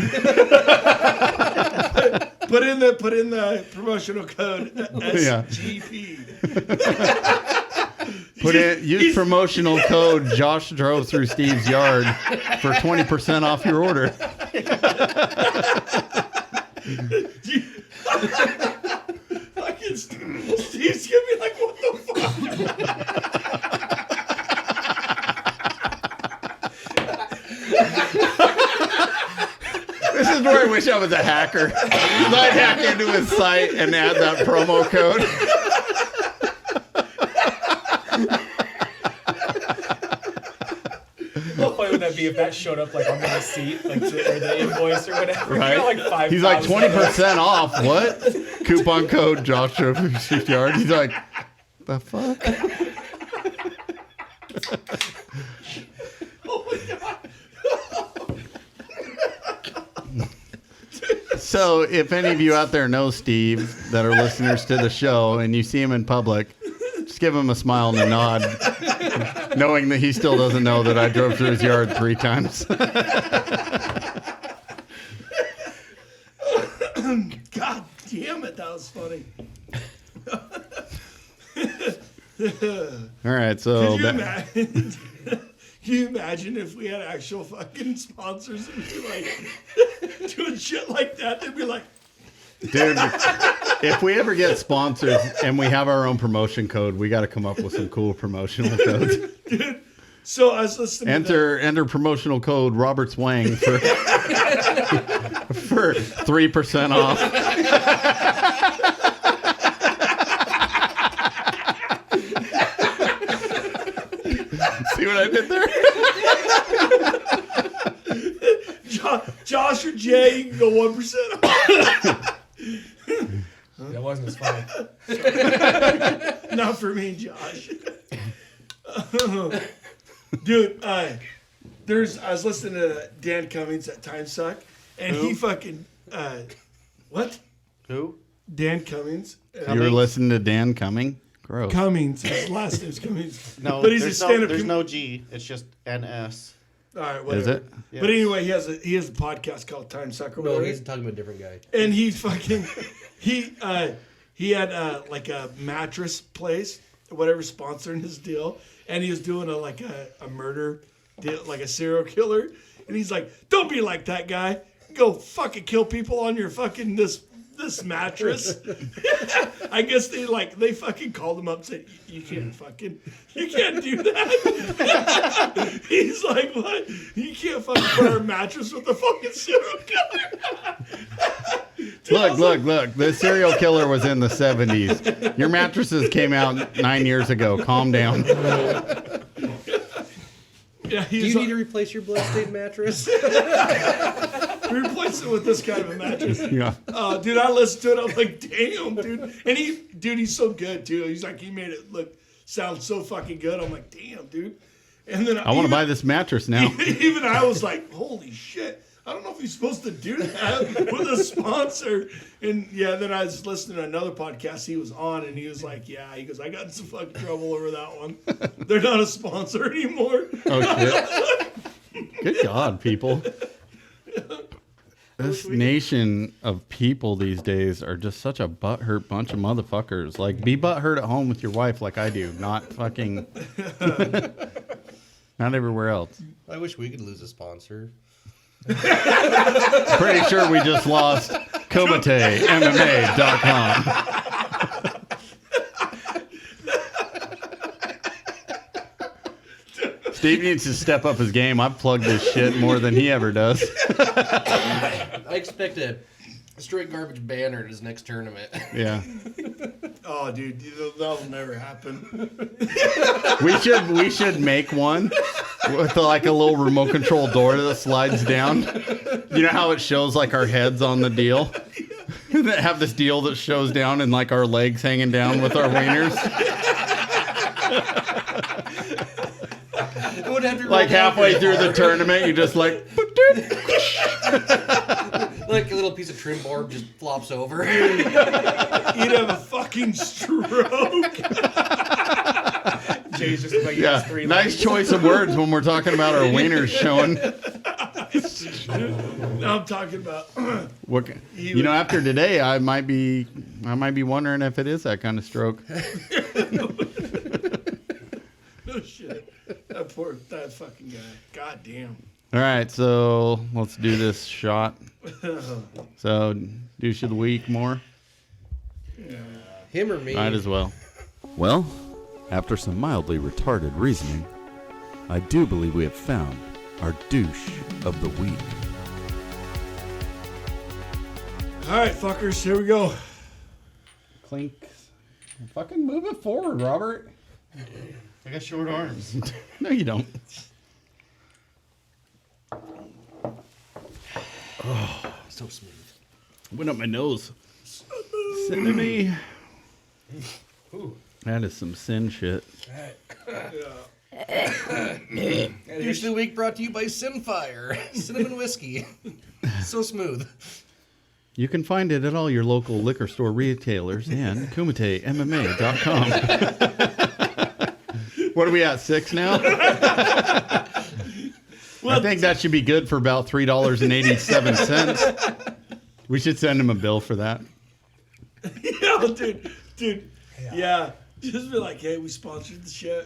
in the promotional code SGP. Use promotional code Josh drove through Steve's yard for 20% off your order. Fucking Steve's gonna be like, what the fuck? This is where I wish I was a hacker. I'd hack into his site and add that promo code. How funny would that be if that showed up like on the receipt, like or the invoice or whatever? Right? You know, like 5, He's like 20% off. What? Coupon code Josh drove through Steve's yard. He's like, the fuck? Oh my god. So, if any of you out there know Steve that are listeners to the show and you see him in public, just give him a smile and a nod, knowing that he still doesn't know that I drove through his yard 3 times. God damn it, that was funny. All right, so Can you imagine if we had actual fucking sponsors and be like doing shit like that? They'd be like, dude, if we ever get sponsors and we have our own promotion code, we got to come up with some cool promotional codes. dude. So I was listening to Enter promotional code Roberts Wang for 3% off. See what I did there? Josh or Jay, you can go 1% off. That wasn't as funny. Not for me and Josh. Dude, I was listening to Dan Cummings at Time Suck, and he fucking what? Who? Dan Cummings. You were listening to Dan Cumming? Gross. Cummings. His last name's Cummings. No, but he's a there's stand-up. there's no G. It's just NS. All right, whatever. Is it? Yes. But anyway, he has a podcast called Time Suck or No, whatever. he's talking about a different guy. And he fucking he had like a mattress place, whatever, sponsoring his deal, and he was doing a murder deal, like a serial killer, and he's like, "Don't be like that guy. Go fucking kill people on your fucking this mattress." I guess they fucking called him up and said, you can't do that. He's like, what? You can't fucking put our mattress with the fucking serial killer. Look. The serial killer was in the 70s. Your mattresses came out 9 years ago. Calm down. Yeah, Do you need to replace your bloodstained mattress? replace it with this kind of a mattress. Yeah. Dude, I listened to it. I'm like, damn, dude. And he's so good too. He's like, he made it sound so fucking good. I'm like, damn, dude. And then I want to buy this mattress now. Even I was like, holy shit. I don't know if he's supposed to do that with a sponsor. And yeah, then I was listening to another podcast he was on, and he was like, yeah, he goes, I got in some fucking trouble over that one. They're not a sponsor anymore. Oh, shit. Good God, people. This nation of people these days are just such a butthurt bunch of motherfuckers. Like, be butthurt at home with your wife like I do, not fucking... not everywhere else. I wish we could lose a sponsor. Pretty sure we just lost KumateMMA.com. Steve needs to step up his game. I've plugged this shit more than he ever does. I expect a straight garbage banner at his next tournament. Yeah. Oh, dude, that'll never happen. We should make one with like a little remote control door that slides down. You know how it shows like our heads on the deal? That have this deal that shows down and like our legs hanging down with our wieners. Like halfway through the tournament, you just like... like a little piece of trim board just flops over. You'd have a fucking stroke. Jay's just like, Yeah, nice choice of words when we're talking about our wieners showing. No, I'm talking about... What, you know, after today, I might be wondering if it is that kind of stroke. No shit. That fucking guy. God damn. All right, so let's do this shot. So, douche of the week more? Him or me? Might as well. Well, after some mildly retarded reasoning, I do believe we have found our douche of the week. All right, fuckers, here we go. Clink. Fucking move it forward, Robert. I got short arms. No, you don't. So smooth. Went up my nose. Sitting to me. That is some sin shit. Douche of the week brought to you by Simfire. Cinnamon whiskey. So smooth. You can find it at all your local liquor store retailers and KumateMMA.com. What are we at, 6 now? I think that should be good for about $3.87. We should send him a bill for that. Yo, dude. Yeah. Just be like, hey, we sponsored the show.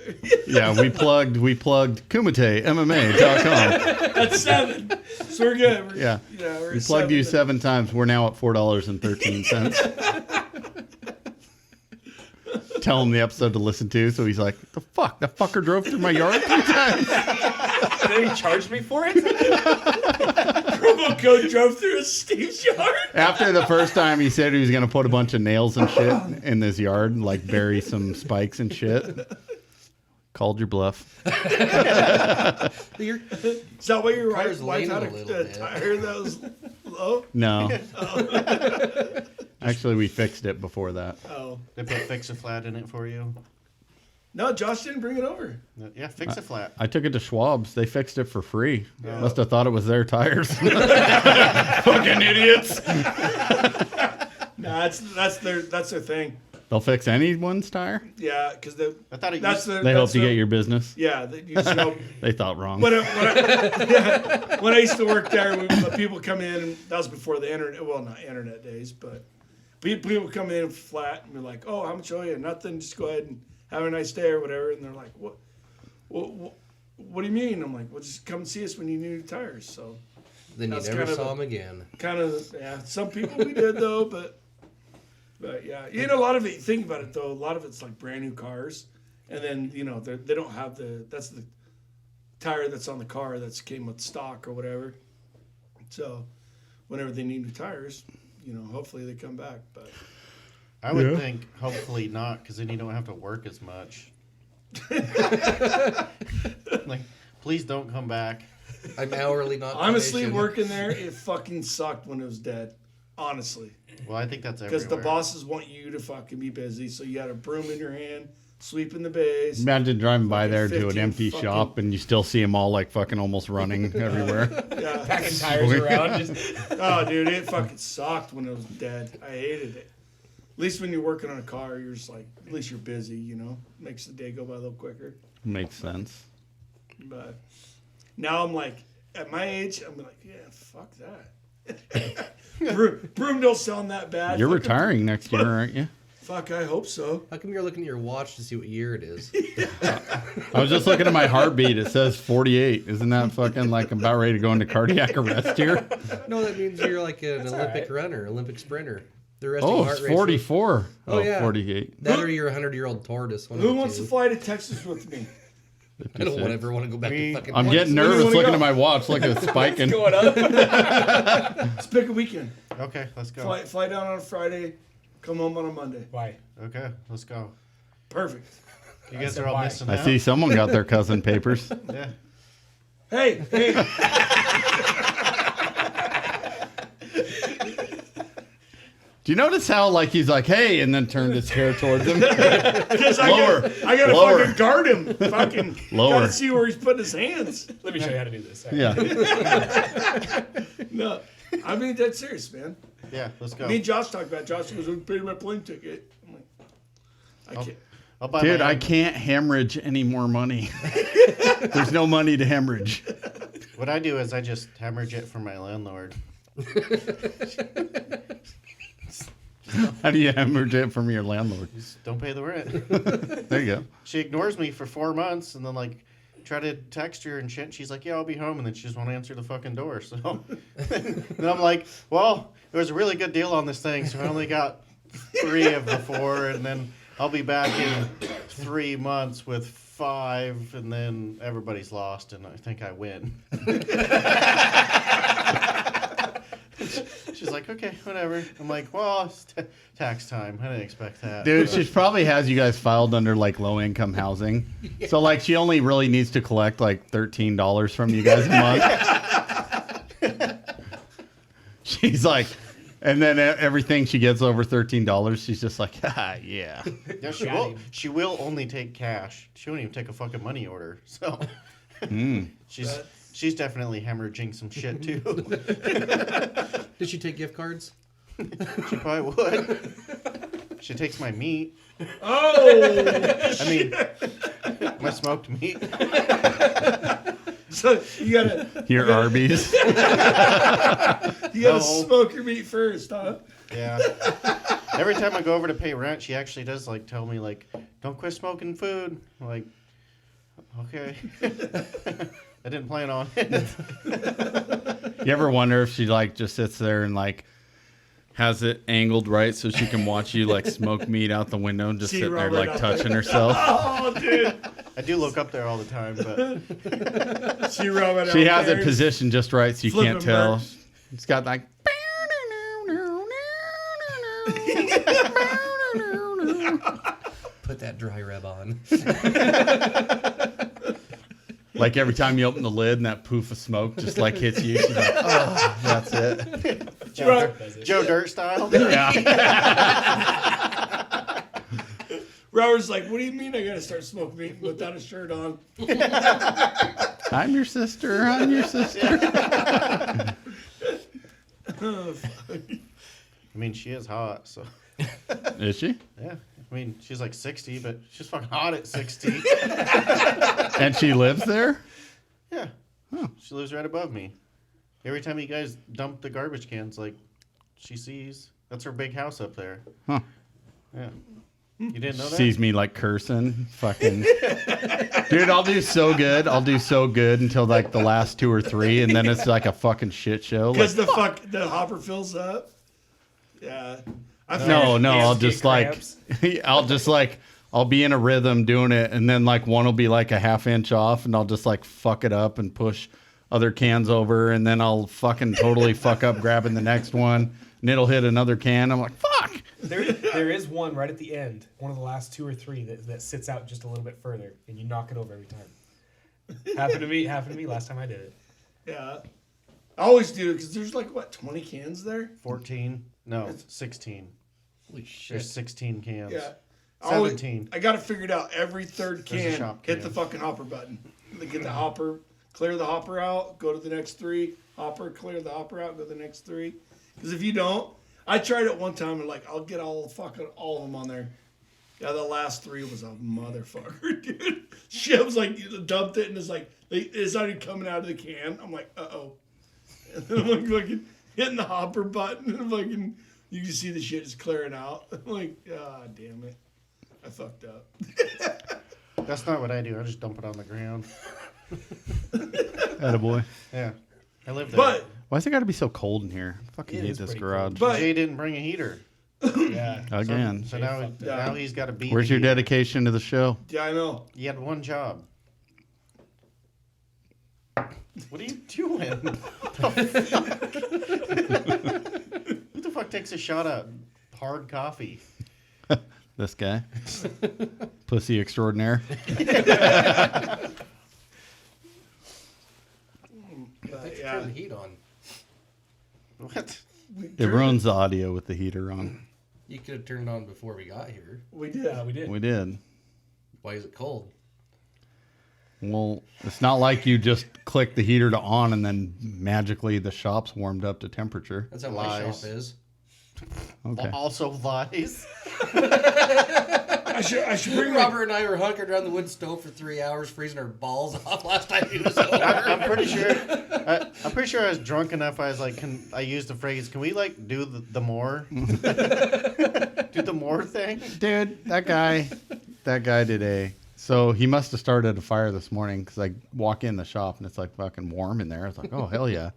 Yeah, we plugged KumateMMA.com. That's 7. So we're good. Yeah. We're We at plugged you 7. 7 times. We're now at $4.13. Tell him the episode to listen to, so he's like, the fuck? That fucker drove through my yard 3 times. They charged me for it? Promo code drove through Steve's yard. After the first time, he said he was going to put a bunch of nails and shit in this yard, like bury some spikes and shit. Called your bluff. Is that why your Car's wife had leaning a little a bit. tire that was low? No. Actually, we fixed it before that. Oh. They put Fix-A-Flat in it for you. No, Josh didn't bring it over. Yeah, Fix-A-Flat. I took it to Schwab's. They fixed it for free. Must have thought it was their tires. Fucking idiots. Nah, that's their thing. They'll fix anyone's tire? Yeah, because I thought it that's used their. They that's hope to their- get your business. Yeah, you just know. They thought wrong. When I used to work there, people come in, and that was before the internet. Well, not internet days, but people come in flat and be like, "Oh, how much owe you? Nothing. Just go ahead and have a nice day or whatever." And they're like, "What? What do you mean?" I'm like, "Well, just come and see us when you need new tires." So Then you That's never kind of saw a- him again. kind of, yeah. Some people we did though, but yeah, you know, a lot of it. Think about it though. A lot of it's like brand new cars, and then they don't have that's the tire that's on the car that's came with stock or whatever. So whenever they need new tires, hopefully they come back. But I would think hopefully not, because then you don't have to work as much. Like, please don't come back. I'm hourly, not honestly, commission. working there, it fucking sucked when it was dead. Honestly, Well, I think that's because everywhere. the bosses want you to fucking be busy, so you had a broom in your hand, sweeping the bays. Imagine driving by there to an 15 empty fucking- shop and you still see them all like fucking almost running everywhere. Yeah. Packing tires around. Just, Oh, dude, it fucking sucked when it was dead. I hated it. At least when you're working on a car, you're just like, at least you're busy, Makes the day go by a little quicker. Makes sense. But now I'm like, at my age, I'm like, yeah, fuck that. Broom don't sound that bad. You're Fucking- retiring next year, aren't you? Fuck, I hope so. How come you're looking at your watch to see what year it is? I was just looking at my heartbeat. It says 48. Isn't that fucking like about ready to go into cardiac arrest here? No, that means you're like an Olympic runner, Olympic sprinter. The resting Oh, heart it's rate. 44. Oh, yeah. 48. That or you're a 100-year-old tortoise. One of Who the wants two. to fly to Texas with me? I don't ever want to go back to fucking. I'm getting Where do you nervous wanna looking go? at my watch like it's spiking. Going up. Let's pick a weekend. Okay, let's go. Fly down on a Friday, come home on a Monday. Why? Okay, let's go. Perfect. You guys said are all why. missing I out. see someone got their cousin papers. Yeah. Hey. Do you notice how like he's like, hey, and then turned his hair towards him? Because Lower. I gotta Lower. fucking guard him. Fucking Lower. gotta see where he's putting his hands. Let me show you how to do this. All right. Yeah. No, I mean dead serious, man. Yeah, let's go. Me and Josh talked about it. Josh goes, "We paid my plane ticket." I'm like, I can't. I'll buy Dude, my I own. can't hemorrhage any more money. There's no money to hemorrhage. What I do is I just hemorrhage it from my landlord. How do you hemorrhage it from your landlord? Just don't pay the rent. There you go. She ignores me for 4 months and then like try to text her and shit. And she's like, yeah, I'll be home. And then she just won't answer the fucking door. So then I'm like, well, it was a really good deal on this thing. So I only got 3 of the 4. And then I'll be back in 3 months with 5. And then everybody's lost. And I think I win. She's like, okay, whatever. I'm like, well, it's tax time. I didn't expect that. Dude, she probably has you guys filed under like low income housing. So like she only really needs to collect like $13 from you guys a month. She's like, and then everything she gets over $13, she's just like, ah, yeah. Yeah, she will only take cash. She won't even take a fucking money order. So she's definitely hemorrhaging some shit too. Did she take gift cards? She probably would. She takes my meat. Oh, I mean, my smoked meat. so you gotta Your Arby's. No. smoke your meat first, huh? Yeah. Every time I go over to pay rent, she actually does like tell me like, "Don't quit smoking food." I'm like, okay. I didn't plan on it. You ever wonder if she like just sits there and like has it angled right so she can watch you like smoke meat out the window and just See sit there Robert like out touching herself? Oh, dude. I do look up there all the time, but She rubbing She out has it there. positioned just right so you Flipping can't tell. birds. It's got like Put that dry rub on. like every time you open the lid and that poof of smoke just like hits you. She's like, oh, that's it. Joe Dirt style. Yeah. Robert's like, what do you mean I gotta start smoking meat without a shirt on? I'm your sister. I'm your sister. I mean, she is hot, so Is she? yeah. I mean, she's like 60, but she's fucking hot at 60. And she lives there? Yeah. She lives right above me. Every time you guys dump the garbage cans, like, she sees. That's her big house up there. Huh. Yeah. You didn't know that? Sees me like cursing. Fucking. Dude, I'll do so good. I'll do so good until like the last 2 or 3, and then it's like a fucking shit show. Like, Because the hopper fills up. Yeah. I no, Yes, I'll get just like, cramps. I'll be in a rhythm doing it, and then like one will be like a ½ inch off, and I'll just like fuck it up and push other cans over, and then I'll fucking totally fuck up grabbing the next one, and it'll hit another can. I'm like, fuck. There is one right at the end, one of the last 2 or 3 that sits out just a little bit further, and you knock it over every time. Happened to me last time I did it. Yeah. I always do because there's like, what, 20 cans there? 14. No, 16. Holy shit. There's 16 cans. Yeah. 17. I got to figure it out. Every third There's a can, shop hit can. the fucking hopper button. Get the hopper, clear the hopper out, go to the next 3. Hopper, clear the hopper out, go to the next 3. Because if you don't, I tried it one time and like, I'll get all of them on there. Yeah, the last 3 was a motherfucker, dude. She was like, dumped it and it's like, it's not even coming out of the can. I'm like, uh-oh. And then I'm like, hitting the hopper button, and fucking, you can see the shit is clearing out. I'm like, ah, damn it, I fucked up. That's not what I do. I just dump it on the ground. Attaboy. Yeah. I live there. But Why's it got to be so cold in here? I fucking It hate is this pretty garage. But- Jay didn't bring a heater. Yeah. Again. So now he's got to beat Where's the your heater. dedication to the show? yeah, I know. You had one job. What are you doing? Who the fuck takes a shot at hard coffee? This guy. Pussy extraordinaire. Turn the heat on. What? It ruins the audio with the heater on. You could have turned on before we got here. We did. Yeah, we did. We did. Why is it cold? Well, it's not like you just click the heater to on and then magically the shop's warmed up to temperature. That's how my Lies. shop is. Okay. Also lies. I should bring my. Robert and I were hunkered around the wood stove for 3 hours, freezing our balls off last time he was over. I'm pretty sure. I'm pretty sure I was drunk enough. I was like, I used the phrase, "Can we like do the more, do the more thing?" Dude, that guy today. So he must have started a fire this morning because I walk in the shop and it's like fucking warm in there. I was like, oh, hell yeah.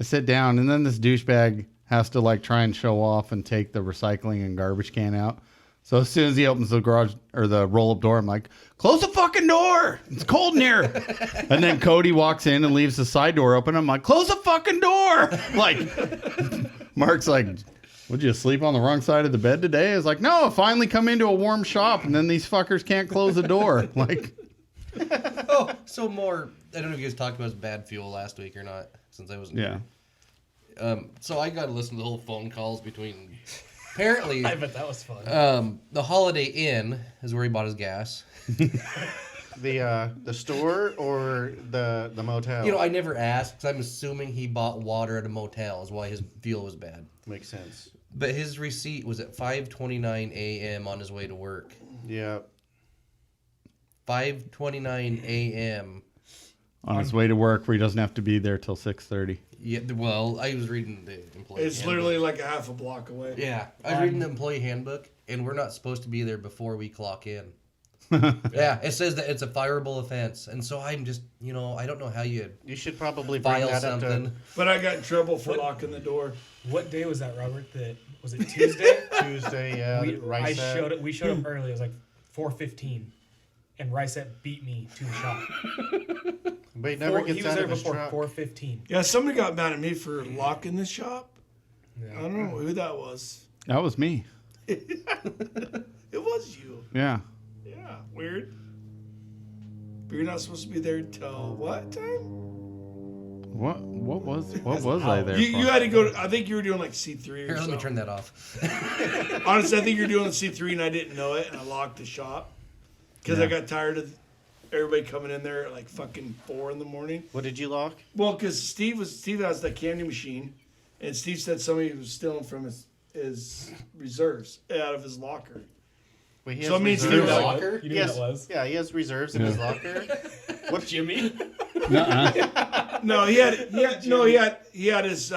I sit down and then this douchebag has to like try and show off and take the recycling and garbage can out. So as soon as he opens the garage or the roll-up door, I'm like, close the fucking door. It's cold in here. And then Cody walks in and leaves the side door open. I'm like, close the fucking door. Like, Mark's like, would you sleep on the wrong side of the bed today? I was like, no, I finally come into a warm shop and then these fuckers can't close the door. Like, Oh, so more. I don't know if you guys talked about his bad fuel last week or not, since I wasn't yeah. here. So I got to listen to the whole phone calls between. Apparently, I bet that was fun. the Holiday Inn is where he bought his gas. The store or the motel? You know, I never asked because I'm assuming he bought water at a motel is why his fuel was bad. Makes sense. But his receipt was at 5:29 a.m. on his way to work. Yeah. 5:29 a.m. On his way to work where he doesn't have to be there till 6:30. Yeah, well, I was reading the employee It's handbook. literally like a half a block away. Yeah, I was reading the employee handbook, and we're not supposed to be there before we clock in. Yeah, it says that it's a fireable offense, and so I'm just, I don't know how you You should probably bring file that something. up But I got in trouble for locking the door. What day was that, Robert? Was it Tuesday? to Tuesday. Yeah. We showed up early. It was like 4:15, and Ricette beat me to the shop. But he never He gets was out there of his before truck. 4:15. Yeah, somebody got mad at me for locking the shop. Yeah. I don't know who that was. That was me. It was you. Yeah. Yeah, weird. But you're not supposed to be there till what time? What was I there You for? had to go. I think you were doing like C3 or Here, let something. me turn that off. Honestly, I think you're doing C3 and I didn't know it, and I locked the shop because I got tired of everybody coming in there at like fucking 4 in the morning. What did you lock? Well, because Steve has the candy machine, and Steve said somebody was stealing from his reserves out of his locker. Wait, he So has it means reserves. he was like- Locker? You knew Yes. who that was? Yeah, he has reserves in his locker. What, Jimmy? Nuh-uh. No, he had his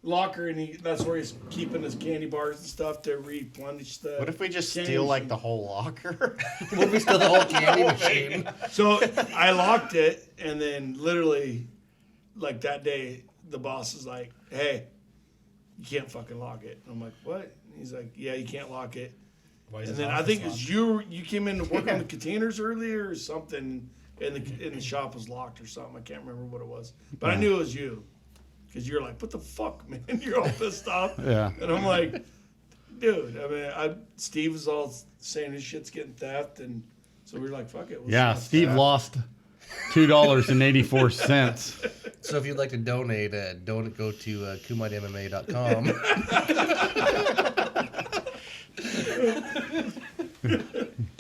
locker, and that's where he's keeping his candy bars and stuff to replenish the. What if we just candy steal like machine. the whole locker? What if we steal the whole candy machine? So I locked it, and then literally, like that day, the boss is like, "Hey, you can't fucking lock it." And I'm like, "What?" And he's like, "Yeah, you can't lock it." Why is And his then I office think locked? it's you came in to work on the containers earlier or something, and the shop was locked or something. I can't remember what it was, but I knew it was you, because you're like, "What the fuck, man?" You're all pissed off. Yeah. And I'm like, "Dude, I mean, Steve was all saying his shit's getting theft, and so we were like, fuck it." We'll Yeah, stop Steve theft. lost $2.84. So if you'd like to donate, go to kumaitmma.com.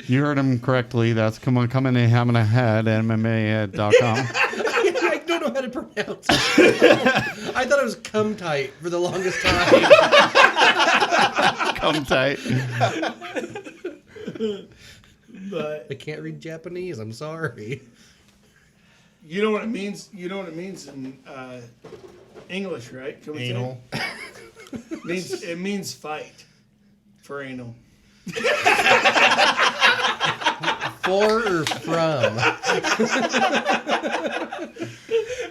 You heard him correctly. That's come on, coming in, having a head, MMA.com. I don't know how to pronounce it. I thought it was cum tight for the longest time. Come tight. But I can't read Japanese. I'm sorry. you know what it means. You know what it means English, right? Can we say? Anal. It means fight for anal. For or from?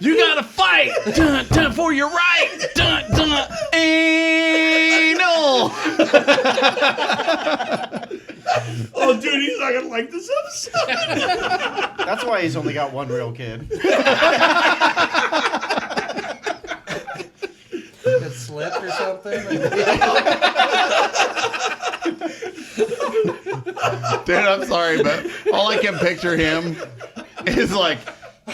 You gotta fight dun, dun, for your right. Dun, dun, anal. Oh, dude, he's not gonna like this episode. That's why he's only got one real kid. It slipped or something? Dude, I'm sorry, but all I can picture him is like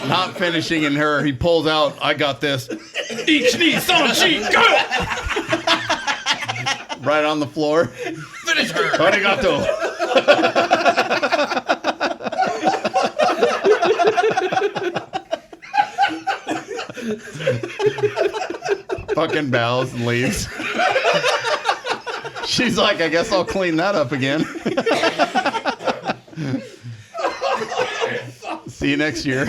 not finishing in her. He pulls out, I got this. Each knee, son, she, go! Right on the floor. Finish her. Arigato. Fucking bows and leaves. She's like, I guess I'll clean that up again. See you next year.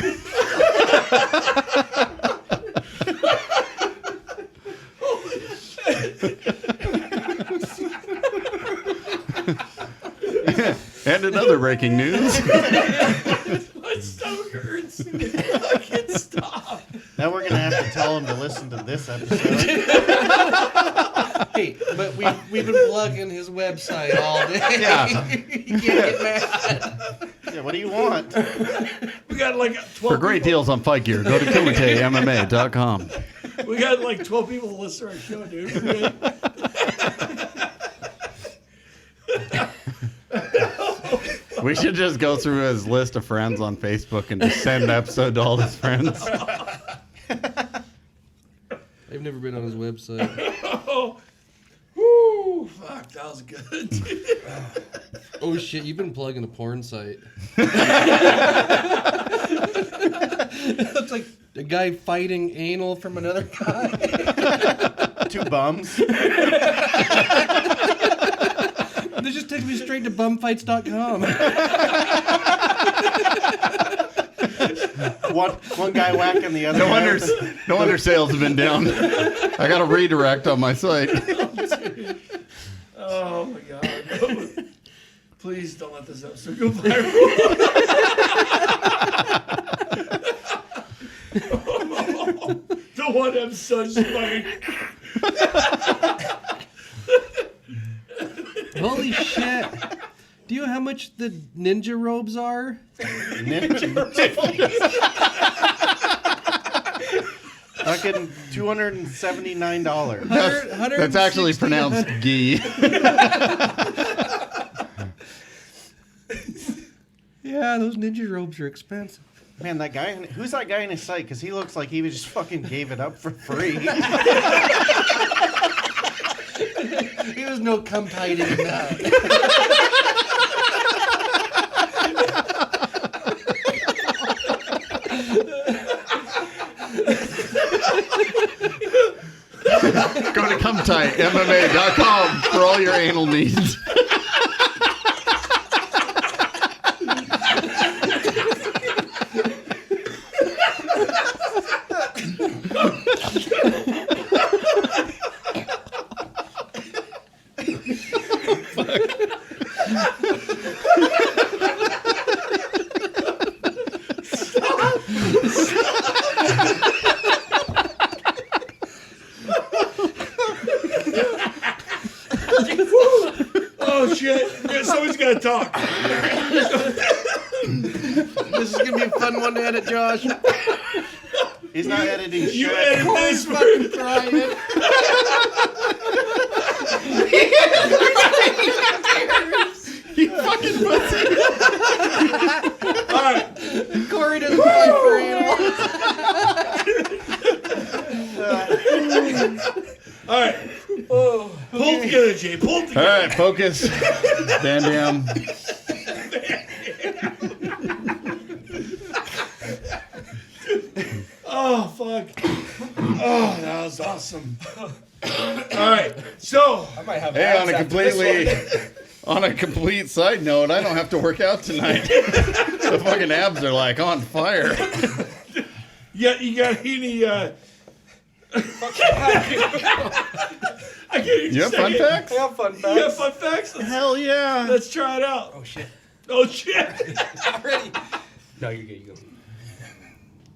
And another breaking news. My stomach hurts. I can't stop. Now we're gonna have to tell him to listen to this episode. Hey, but we've been plugging his website all day. Yeah. You can't get mad. Yeah, what do you want? We got like 12 For great people. deals on fight gear, go to KumateMMA.com. We got like 12 people to listen to our show, dude. We should just go through his list of friends on Facebook and just send an episode to all his friends. I've never been on his website. Oh, woo, fuck, that was good. Oh shit, you've been plugging a porn site. Looks like a guy fighting anal from another guy. Two bums. This just takes me straight to bumfights.com. One guy whacking the other. No wonder sales have been down. I got a redirect on my site. Oh my god. Please don't let this episode go viral. The one episode is fucking. Holy shit. Do you know how much the ninja robes are? Fucking $279. That's actually pronounced "gee." Yeah, those ninja robes are expensive. Man, that guy. Who's that guy in his site? Because he looks like he just fucking gave it up for free. There was no cum tight in that. Go to ComeTightMMA.com for all your anal needs. Oh shit! Yeah, somebody's gotta talk. This is gonna be a fun one to edit, Josh. He's not editing shit. You edit this Fucking crying. You fucking pussy. All right. Corey doesn't fight for anal. All right. Oh, pull together, Jay. Pull All together. right, focus. Van Dam. Oh fuck. Oh, that was awesome. All right. So I might have Hey, abs on a after this completely, on a complete side note, I don't have to work out tonight. The fucking abs are like on fire. yeah, you got any I can't even You have say fun it. facts? I have fun facts. You have fun facts? Hell yeah. Let's try it out. Oh shit! Oh shit. Already. No, you're good. You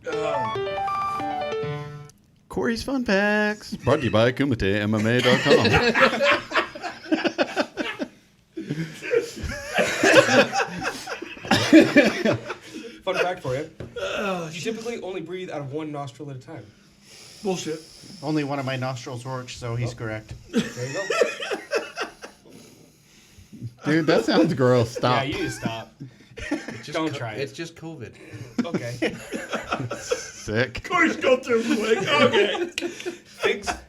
go. Corey's Fun Facts. Brought to you by KumiteMMA.com. Fun fact for you. You typically only breathe out of one nostril at a time. Bullshit. Only one of my nostrils works, so he's correct. There you go. Dude, that sounds gross. Stop. Yeah, you need to stop. Don't try it. It's just COVID. Okay. Sick. Corey's go through quick. Okay.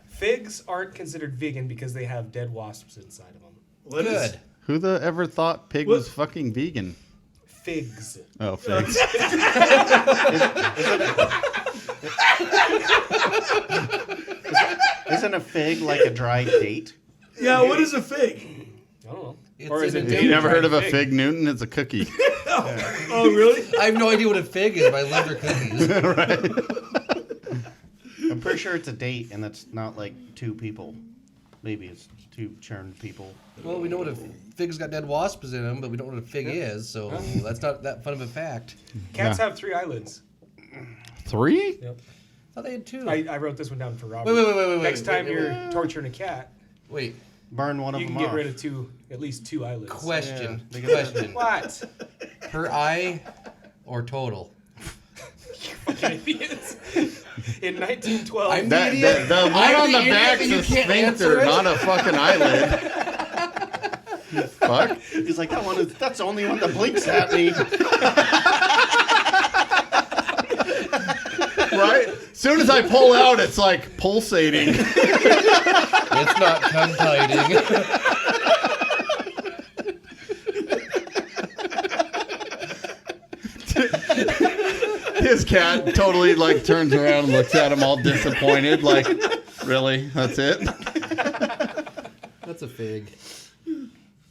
Figs aren't considered vegan because they have dead wasps inside of them. What is- Good. Who the ever thought pig was fucking vegan? Figs. Oh, figs. Isn't a fig like a dried date? Yeah, what is a fig? I don't know. It's Or is in it a If dated you never heard of a dried fig Newton, it's a cookie. Oh, really? I have no idea what a fig is, but I love their cookies. I'm pretty sure it's a date, and that's not like two people. Maybe it's two churned people. Well, we know what a fig's got dead wasps in them, but we don't know what a fig is, so that's not that fun of a fact. Cats Yeah. have 3 eyelids. 3? Yep. I thought they had two. I wrote this one down for Robert. Wait. Next time you're torturing a cat, Wait. Burn one of you them can get off. rid of at least two eyelids. Question. Yeah, they Question. What? Per eye or total? Fucking idiots. In 1912, I'm- The one I'm on the the idiot back's that you a can't answer sphincter, it. not a fucking eyelid. Fuck. He's like, that's the only one that blinks at me. Right? As soon as I pull out, it's like pulsating. It's not tongue tighting. His cat totally like turns around and looks at him all disappointed, like, really? That's it? That's a fig.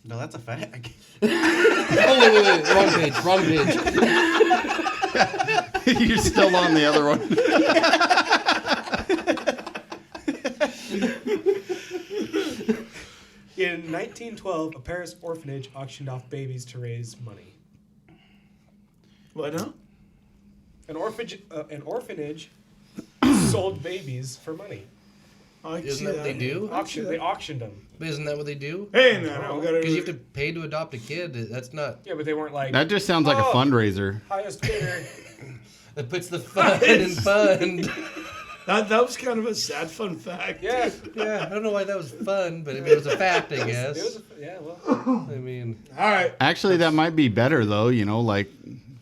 No, that's a fag. Oh, wait. Wrong page. You're still on the other one. in 1912, a Paris orphanage auctioned off babies to raise money. What now? An orphanage sold babies for money. I can Isn't see that what they do? They auctioned them. But isn't that what they do? Hey, no, we gotta. Because you have to pay to adopt a kid. That's not. Yeah, but they weren't like That just sounds like a Oh. fundraiser. highest bidder. That puts the fun in fund. That was kind of a sad fun fact. Yeah, Yeah, I don't know why that was fun, but I mean, it was a fact, I it guess. was. Yeah, well, I mean, All right. Actually, that might be better, though. You know, like,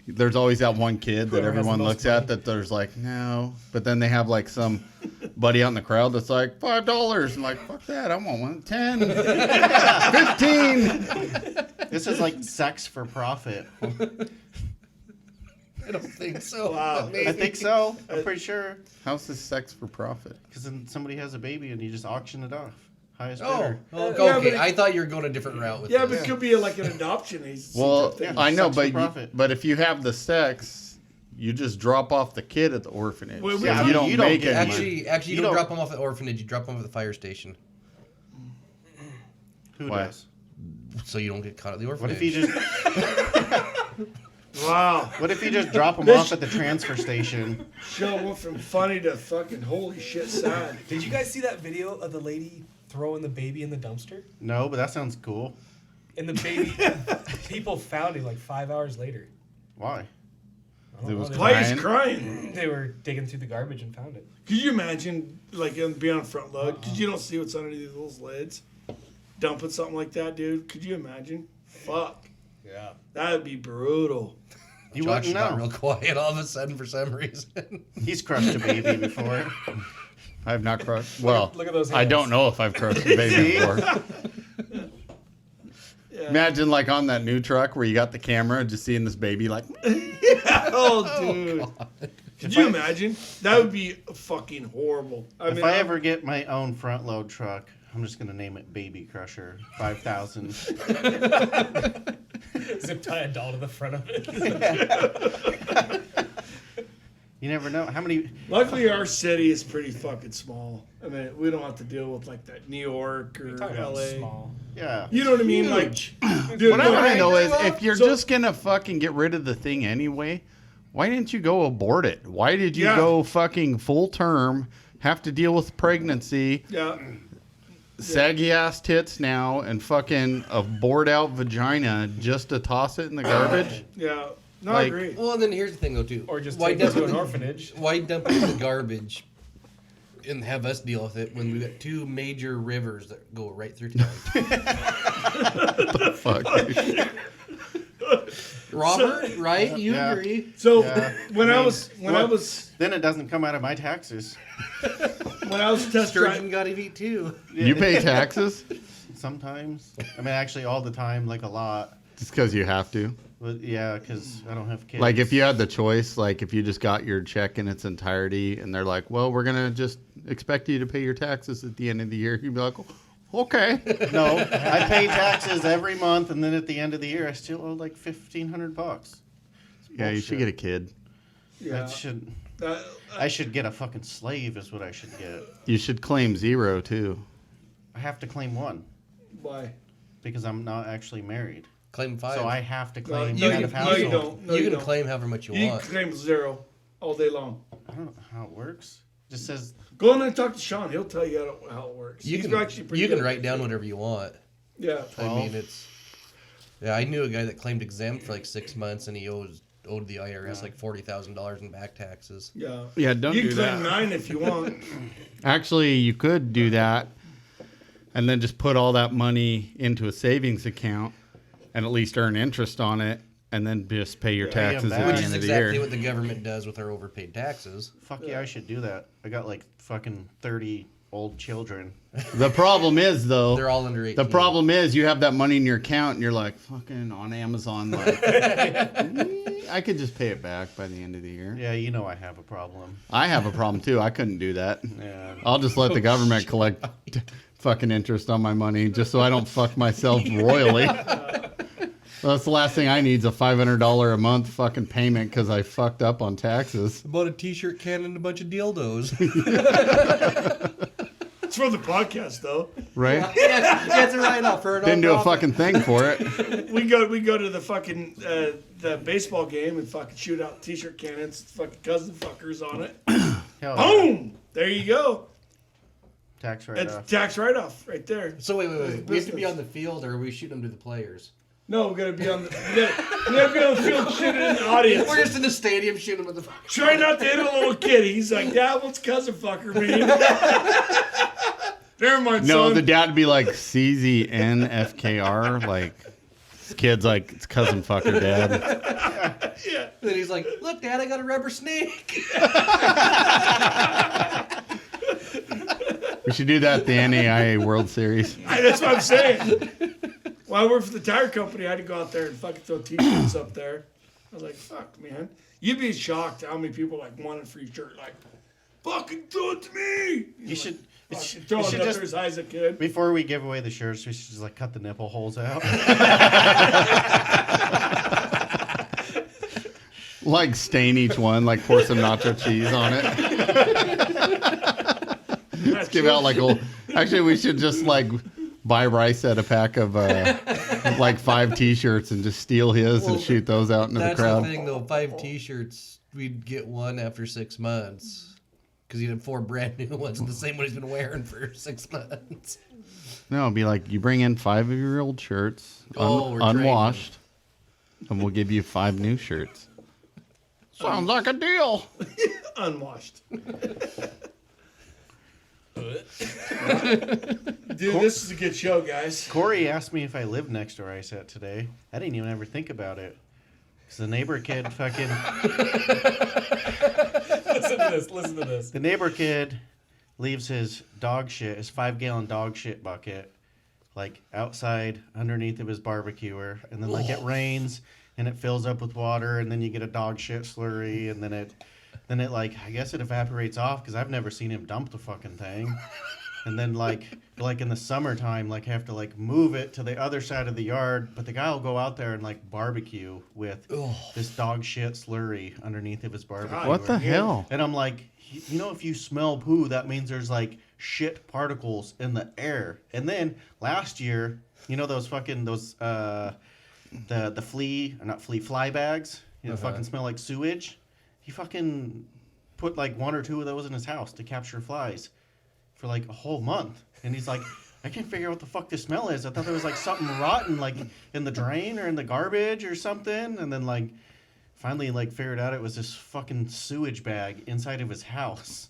there's always that one kid that Whoever has the everyone most looks money. at that there's like, no. But then they have like some buddy out in the crowd that's like, $5. I'm like, fuck that. I want one. 10, 15. This is like sex for profit. I don't think so. Wow. but maybe. I think so. I'm pretty sure. How's this sex for profit? Because then somebody has a baby and you just auction it off. Highest Oh, bidder. okay. Yeah, but it- I thought you were going a different route with Yeah, but this. it could be like an adoption. Well, Yeah, I know, sex for but profit. but if you have the sex, you just drop off the kid at the orphanage. Wait, So yeah, you don't you don't make get- any money. Actually, you You don't don't- drop them off at the orphanage. You drop them off at the fire station, Who Why? does? so you don't get caught at the What orphanage. if you just Wow. What if you just drop them This- off at the transfer station? Show went from funny to fucking holy shit sad. did you guys see that video of the lady throwing the baby in the dumpster? No, but that sounds cool. And the baby, people found him like 5 hours later. Why? I don't It know, was they- Why Crying. he's crying? They were digging through the garbage and found it. Could you imagine, like, being on front load? Because you don't see what's underneath those lids. Dumping something like that, dude. Could you imagine? Fuck. Yeah. That'd be brutal. You Josh wouldn't got know. real quiet all of a sudden for some reason. He's crushed a baby before. I have not crushed. Well, look at those I hands. don't know if I've crushed a baby before. Yeah. Imagine like on that new truck where you got the camera, just seeing this baby like. Oh, dude. Could you imagine? That would be fucking horrible. If I ever get my own front load truck, I'm just gonna name it Baby Crusher 5000. Zip tie a doll to the front of it. You You never know how many. Luckily, our city is pretty fucking small. I mean, we don't have to deal with like that New York or Talking about LA. small. Yeah. You know what I mean? Huge. Like, dude, What I want hey, to know is if you're so- just gonna fucking get rid of the thing anyway, why didn't you go abort it? Why did you Yeah. go fucking full term? Have to deal with pregnancy, Yeah. saggy ass tits now, and fucking a bored out vagina just to toss it in the garbage? Yeah. No, I Like- agree. Well, and then here's the thing, though, too. Or just why take it dump to it an in- orphanage. Why dump it in the garbage and have us deal with it when we got two major rivers that go right through town? Fuck. Robert, right? You Yeah. agree? So Yeah. when I mean, was Then it doesn't come out of my taxes. test Sturgeon driving, got to eat too. You pay taxes Sometimes. I mean, actually, all the time, like a lot. just because you have to. But yeah, because I don't have kids. Like if you had the choice, like if you just got your check in its entirety, and they're like, "Well, we're gonna just expect you to pay your taxes at the end of the year," you'd be like, "Okay." No, I pay taxes every month, and then at the end of the year, I still owe like $1,500. Yeah, you should get a kid. yeah, I should get a fucking slave, is what I should get. You should claim 0 too. I have to claim one why? because I'm not actually married. Claim 5. So I have to No, claim you, head of no, you household. don't. No, you you can don't. claim however much you You want. can claim 0 all day long. I don't know how it works. It just says Go in and talk to Sean. He'll tell you how it works. You He's can actually pretty you can good. write down whatever you want. Yeah. I mean, it's. Yeah, I knew a guy that claimed exempt for like 6 months, and he owed the IRS like $40,000 in back taxes. Yeah. Yeah, don't You do can claim that. 9 if you want. Actually, you could do that, and then just put all that money into a savings account, and at least earn interest on it, and then just pay your Pay 'em taxes back. at Which the is end of the exactly year. what the government does with our overpaid taxes. fuck yeah, I should do that. I got like fucking 30 old children. The problem is, though, They're all under 18. the problem is you have that money in your account, and you're like, fucking on Amazon, like, I could just pay it back by the end of the year. Yeah, you know I have a problem. I have a problem too. I couldn't do that. Yeah. I'll just let the government collect fucking interest on my money just so I don't fuck myself royally. That's the last thing I need is a $500 a month fucking payment because I fucked up on taxes. Bought a t-shirt can and a bunch of dildos. It's for the podcast, though. Right? yeah, it's a write-off for an Didn't do a nonprofit. fucking thing for it. We go to the fucking the baseball game and fucking shoot out t-shirt cannons, fucking cousin fuckers on it. Hell yeah. Boom! There you go. Tax It's write-off. tax write-off right there. So wait. We have to be Business. on the field, or are we shooting them to the players? No, we gotta be on the we gotta be on the field shooting in the audience. We're just in the stadium shooting them with the. Try not to hit a little kid. He's like, Dad, what's cousin fucker mean? Never mind, No, son. the dad would be like CZNFKR. Like, this kid's like, it's cousin fucker dad. Then he's like, "Look, Dad, I got a rubber snake." We should do that at the NAIA World Series. That's what I'm saying. When I worked for the tire company, I had to go out there and fucking throw t-shirts up there. I was like, fuck, man. You'd be shocked how many people like want a free shirt. Like, fucking throw it to me. You should. Fucking throw you it should up just there as high as I could. before we give away the shirts, we should just like cut the nipple holes out. Like, stain each one, like pour some nacho cheese on it. Let's give out like old. Actually, we should just like buy Rice at a pack of like 5 T-shirts and just steal his and shoot those out into the That's the crowd. thing, though. 5 T-shirts, we'd get one after 6 months. Because he'd have 4 brand new ones, and the same one he's been wearing for 6 months. No, it'd be like you bring in 5 of your old shirts, Oh, we're unwashed, and we'll give you 5 new shirts. Sounds like a deal. Unwashed. Dude, this is a good show, guys. Corey asked me if I lived next to where I sat today. I didn't even ever think about it. Because the neighbor kid fucking... Listen to this. The neighbor kid leaves his dog shit, his 5-gallon dog shit bucket, like outside underneath of his barbecuer. And then like it rains and it fills up with water and then you get a dog shit slurry and then it like, I guess it evaporates off because I've never seen him dump the fucking thing. And then like in the summertime, like have to like move it to the other side of the yard. But the guy will go out there and like barbecue with this dog shit slurry underneath of his barbecue. What the hell? And I'm like, you know, if you smell poo, that means there's like shit particles in the air. And then last year, you know those the fly bags, you know, fucking smell like sewage. He fucking put like 1 or 2 of those in his house to capture flies for like a whole month. And he's like, I can't figure out what the fuck this smell is. I thought there was like something rotten like in the drain or in the garbage or something. And then like finally like figured out it was this fucking sewage bag inside of his house.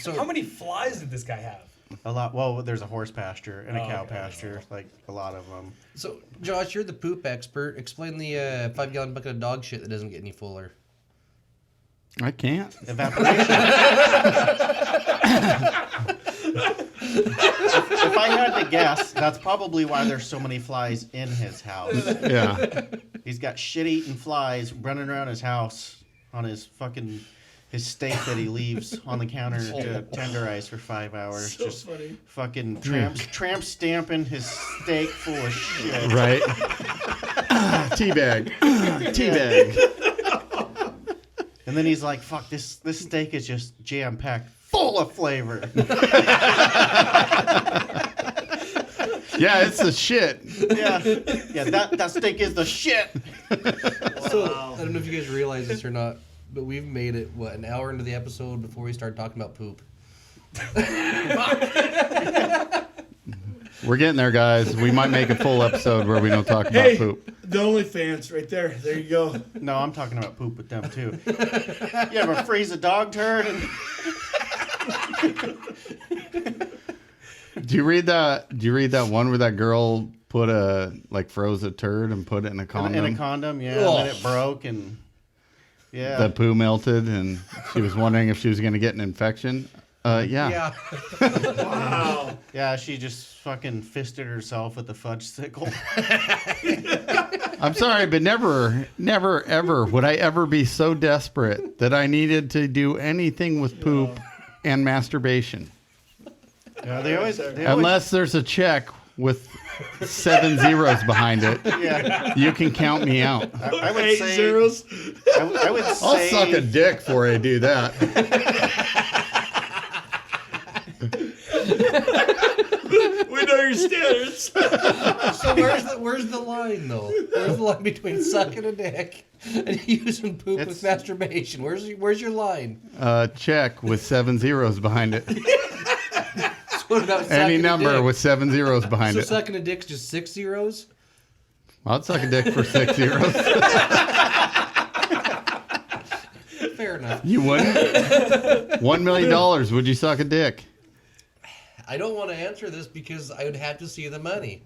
So how many flies did this guy have? A lot. Well, there's a horse pasture and a cow pasture, like a lot of them. So, Josh, you're the poop expert. Explain the 5-gallon bucket of dog shit that doesn't get any fuller. I can't. Evaporation. If I had to guess, that's probably why there's so many flies in his house. Yeah. He's got shit-eating flies running around his house on his steak that he leaves on the counter to tenderize for 5 hours. So just funny. fucking tramp stamping his steak full of shit. Right. Teabag. Teabag. And then he's like, fuck, this steak is just jam-packed full of flavor. Yeah, it's the shit. Yeah, that steak is the shit. So, I don't know if you guys realize this or not, but we've made it, an hour into the episode before we started talking about poop. We're getting there, guys. We might make a full episode where we don't talk about poop. The OnlyFans right there. There you go. No, I'm talking about poop with them, too. You ever freeze a dog turd? Do you read that one where that girl froze a turd and put it in a condom? In a condom, yeah. And then it broke and... Yeah. The poo melted, and she was wondering if she was going to get an infection. Yeah. Wow. Yeah, she just fucking fisted herself with the fudge sickle. I'm sorry, but never, ever would I ever be so desperate that I needed to do anything with poop and masturbation. Yeah, they always Unless there's a check with 7 zeros behind it, you can count me out. I would 8 say, zeros. I would say... I'll suck a dick before I do that. We know your standards. So where's the line, though? Where's the line between sucking a dick and using poop with masturbation? Where's your line? Check with 7 zeros behind it. What about Any sucking number a dick? with 7 zeros behind So it. sucking a dick's just 6 zeros? I'd suck a dick for 6 zeros. Fair enough. You wouldn't? $1 million. Would you suck a dick? I don't want to answer this because I would have to see the money.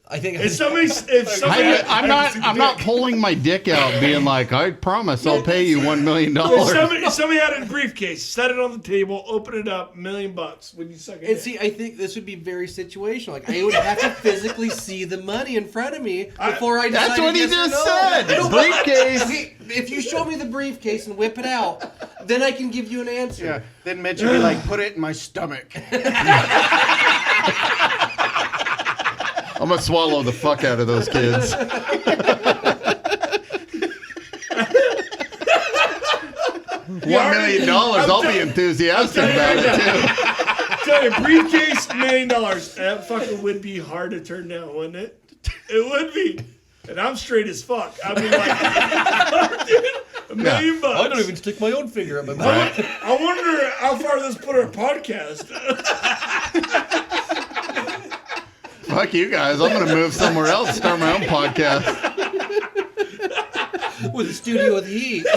I think If somebody I'm not pulling my dick out, being like, I promise I'll pay you $1 million. if somebody had it in a briefcase, set it on the table, open it up, $1 million. Would you suck it? And see, I think this would be very situational. Like I would have to physically see the money in front of me before I decide. That's what he yes or just no. said. No, Briefcase. See, if you show me the briefcase and whip it out, then I can give you an answer. Yeah. Then Mitch would be like, put it in my stomach. I'm going to swallow the fuck out of those kids. $1 million, I'll be enthusiastic about it, too. Tell you, briefcase, $1 million. That fucking would be hard to turn down, wouldn't it? It would be. And I'm straight as fuck. I'd be like, dude, $1 million. I don't even stick my own finger up my butt. Right. I wonder how far this put our podcast. Fuck you guys. I'm going to move somewhere else, start my own podcast. With a studio with heat.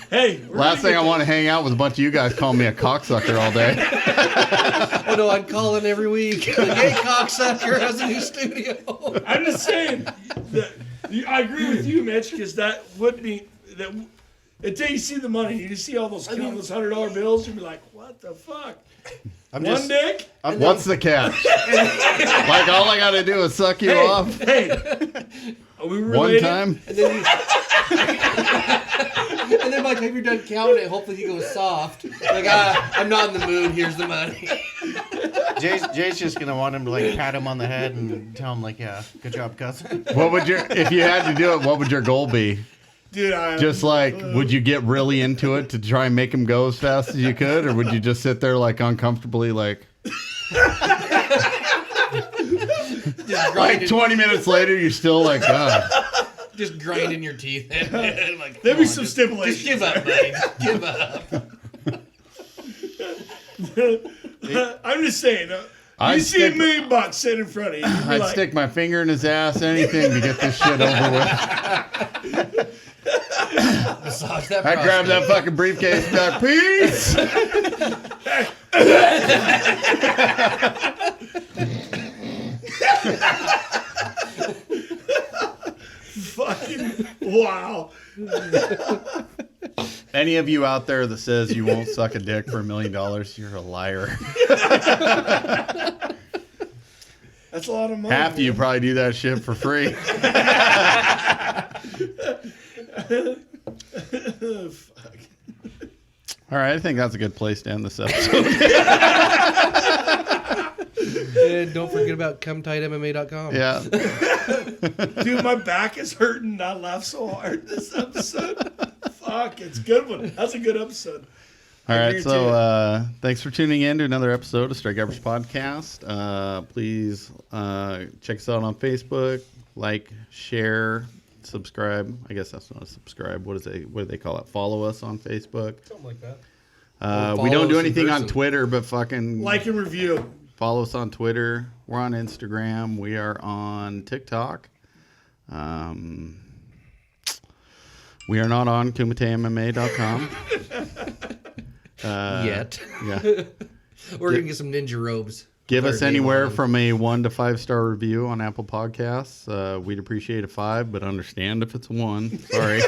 Hey. Last thing I want to hang out with a bunch of you guys calling me a cocksucker all day. Oh no, I'd call in every week. Like, hey, cocksucker has a new studio. I'm just saying. I agree with you, Mitch, because that would be... that. Until you see the money, you see all those countless $100 bills, you'll be like, what the fuck? One dick? What's the catch? Like, all I got to do is suck you off Hey, are we one related? time? And then And then by the time you're done counting it, hopefully he goes soft. Like, I'm not in the mood. Here's the money. Jay's just gonna want him to like pat him on the head and tell him like, yeah, good job, cousin. What would if you had to do it, what would your goal be? Dude, Just like, would you get really into it to try and make him go as fast as you could, or would you just sit there like uncomfortably, like 20 minutes later, you're still like, God. Just grinding your teeth. Like, there'd be some stipulations. Just give up, buddy. Just give up. I'm just saying. You see $1 million sitting in front of you. I'd like, stick my finger in his ass, anything to get this shit over with. Massage that I'd grab that fucking briefcase and be like, peace. Fucking wow. Any of you out there that says you won't suck a dick for $1 million, you're a liar. That's a lot of money. Half of you probably do that shit for free. Fuck. All right, I think that's a good place to end this episode. And don't forget about ComeTightMMA.com. Yeah. Dude, my back is hurting. I laughed so hard this episode. Fuck, it's a good one. That's a good episode. All right, so thanks for tuning in to another episode of Straight Garbage Podcast. Please check us out on Facebook, like, share, subscribe. I guess that's not a subscribe. What do they call it? Follow us on Facebook. Something like that. We don't do us in anything on person. Twitter, but fucking Like and review. follow us on Twitter. We're on Instagram. We are on TikTok. We are not on KumateMMA.com. Yet. Yeah. We're going to get some ninja robes. Give with us our name anywhere on them. from a 1 to 5 star review on Apple Podcasts. We'd appreciate a 5, but understand if it's a 1. Sorry.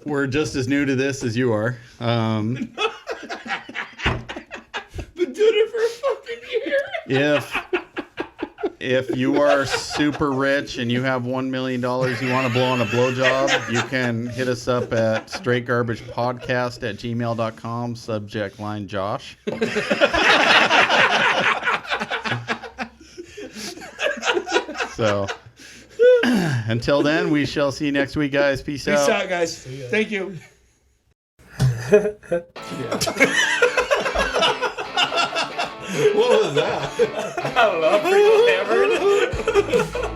We're just as new to this as you are. Been doing it for a fucking year. If you are super rich and you have $1 million you want to blow on a blowjob, you can hit us up at straightgarbagepodcast@gmail.com. Subject line Josh. So until then, we shall see you next week, guys. Peace out. Peace out, guys. Thank you. What was that? I don't know. I'm pretty hammered.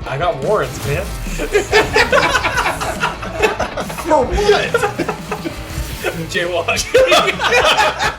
I got warrants, man. For what? Jaywalk.